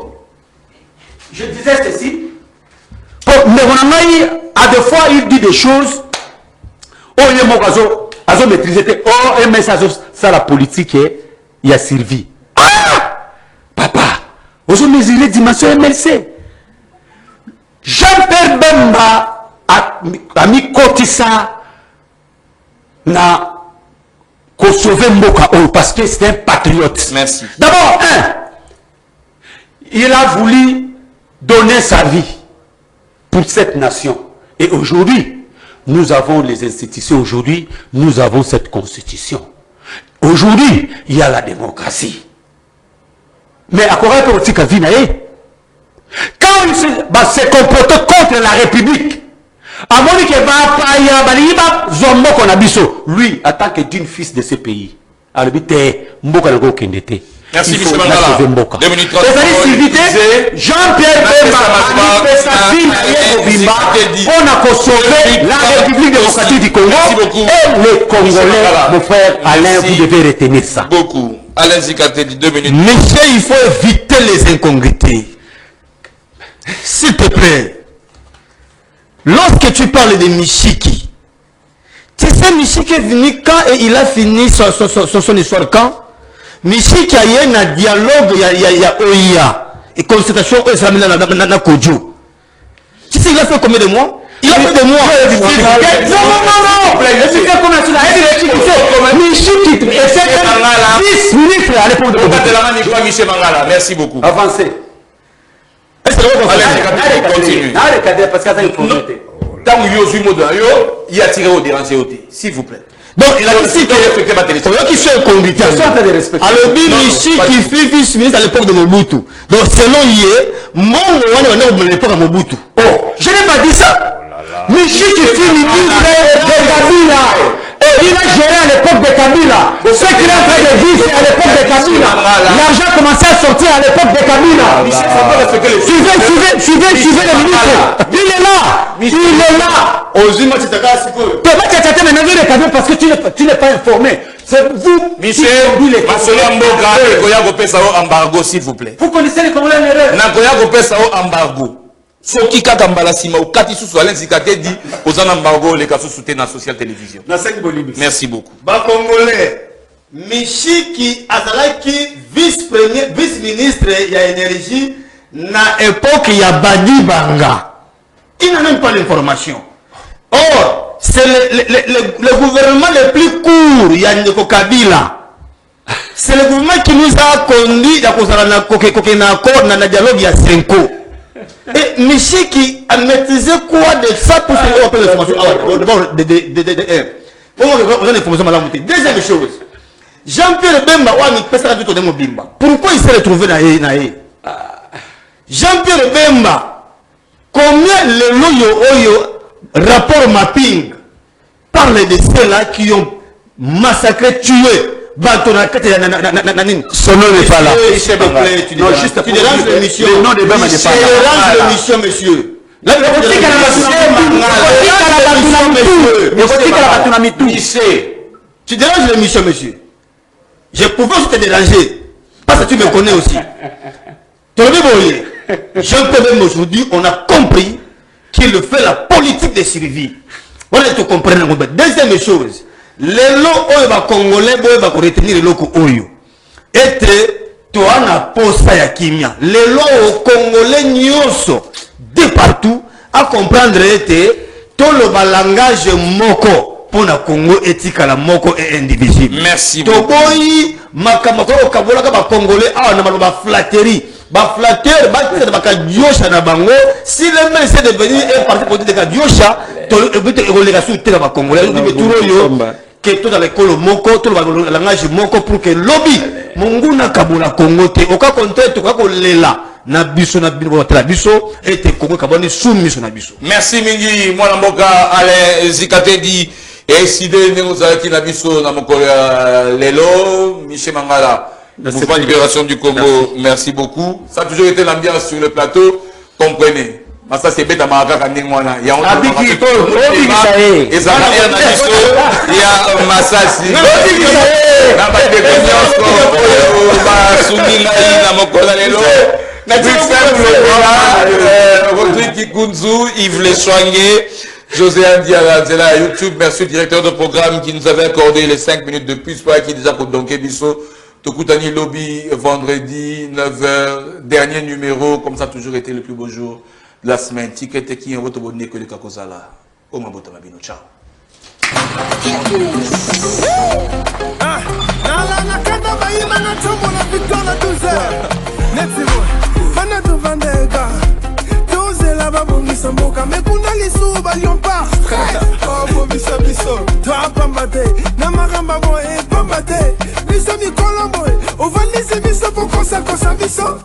Je disais ceci. Mais à deux fois, il dit des choses. Oh, il est maîtrisé. Oh, mais ça, la politique, il a servi. Ah! Papa, vous avez mesuré dimension MLC. Jean-Pierre Bemba a mis Kotissa na sauver Mboka parce que c'est un patriote. Merci. D'abord, il a voulu donner sa vie pour cette nation. Et aujourd'hui, nous avons les institutions. Aujourd'hui, nous avons cette constitution. Aujourd'hui, il y a la démocratie. Mais à quoi est-ce que quand il s'est comporté contre la République, lui, en tant que d'une fils de ce pays, merci, M. Mangala. 2 minutes 30. Jean-Pierre Bemba a fait sa fille on a sauvé la République démocratique du Congo. Et les Congolais, mon frère Alain, vous devez retenir ça. Beaucoup. Alain Zikate dit 2 minutes. Monsieur, il faut éviter les incongruités. S'il te plaît, lorsque tu parles de Michiki, tu sais, Michiki est venu quand et il a fini son histoire quand Michiki a eu un dialogue, il y a OIA et consultation na Kodjo. Tu sais, il a fait combien de mois? Il a fait des mois. Non. Michiki était vice-ministre à l'époque de Michel Mangala. Merci beaucoup. Avancez. Continue. Tant il y a tiré au déranger, s'il vous plaît. Donc, il a dit que qui sont conduits. Alors, Michi qui fut vice-ministre à l'époque de Mobutu. Donc, selon Yé, mon on est l'époque de Mobutu. Oh, je n'ai pas dit ça. Michi qui fut ministre de Kabila. Et il a géré à l'époque de Kabila. Ce qu'il est en train de dire, c'est à l'époque de Kabila. L'argent commençait à sortir à l'époque de Kabila. Suivez le ministre. Il est là. Il est là. Parce que tu n'es pas informé. C'est vous Michel, embargo, s'il vous plaît. Vous connaissez les Congolais en erreur. Embargo. Soki kaka mbala sima ukati susu Alain Zikate dit aux embargo les cas sous na social télévision. Merci beaucoup. Ba Congolais, Michiki azalaki vice-ministre ya énergie na époque ya Badi Banga. Il n'a même pas l'information. Or, c'est le gouvernement le plus court, Yandeko Kabila. C'est le gouvernement qui nous a conduit à cause de la dialogue ya 5 ans. Et Michiki a maîtrisé quoi de ça pour se faire l'information? Deuxième chose, Jean-Pierre Bemba, pourquoi il s'est retrouvé dans Jean-Pierre Bemba, combien le loyo rapport mapping parle de ceux-là qui ont massacré, tué. Son nom n'est pas là. S'il te plaît, tu déranges l'émission. Le nom de Bama n'est pas là. Tu déranges l'émission, monsieur. Tu déranges l'émission, monsieur. Je pouvais aussi te déranger. Parce que tu me connais aussi. Je peux même aujourd'hui, on a compris qu'il fait la politique de survie. On a tout compris. Deuxième chose, les lots oyo congolais boy va retenir les locaux oyo. Et toi na posta ya kimia. Les lots congolais nyonso de partout à comprendre était tout le langage moko pour na Congo etika la moko et indivisible. Merci beaucoup. Toboyi makamako kabola ka ba congolais a na ba flatterie. Ba flatteur ba tete ba ka diosha na bango si le même c'est devenu un parti politique de ka diosha to évoluer sur terre ba congolais que tout dans l'école moko tout le langage moko pour que lobby monguna kabola Congo te oka compter to ka ko lela na biso na bino la biso et Congo kaboni soumis na biso. Merci mingi mwana mboka ale zikatedi et side nous qui na biso na mokola lelo Michel Mangala. Mouvement de libération du Congo, merci beaucoup. Ça a toujours été l'ambiance sur le plateau, comprenez. Mais ça c'est bête à Maraka Kandingwana. Il y a Massassi. Yves Lesoigné, José Andiara, YouTube. Merci au directeur de programme qui nous avait accordé les 5 minutes de plus pour qui déjà pour Donké Bisso. Tokutani Lobby, vendredi, 9h, dernier numéro, comme ça a toujours été le plus beau jour de la semaine. Ticket qui est votre bonne que le Kakosala. Au Mabota Mabino. Ciao. Mais kuna lisu baliompa oh biso biso toi pambate na maramba boy pambate biso mi kolombo ovandisi biso pour kosa biso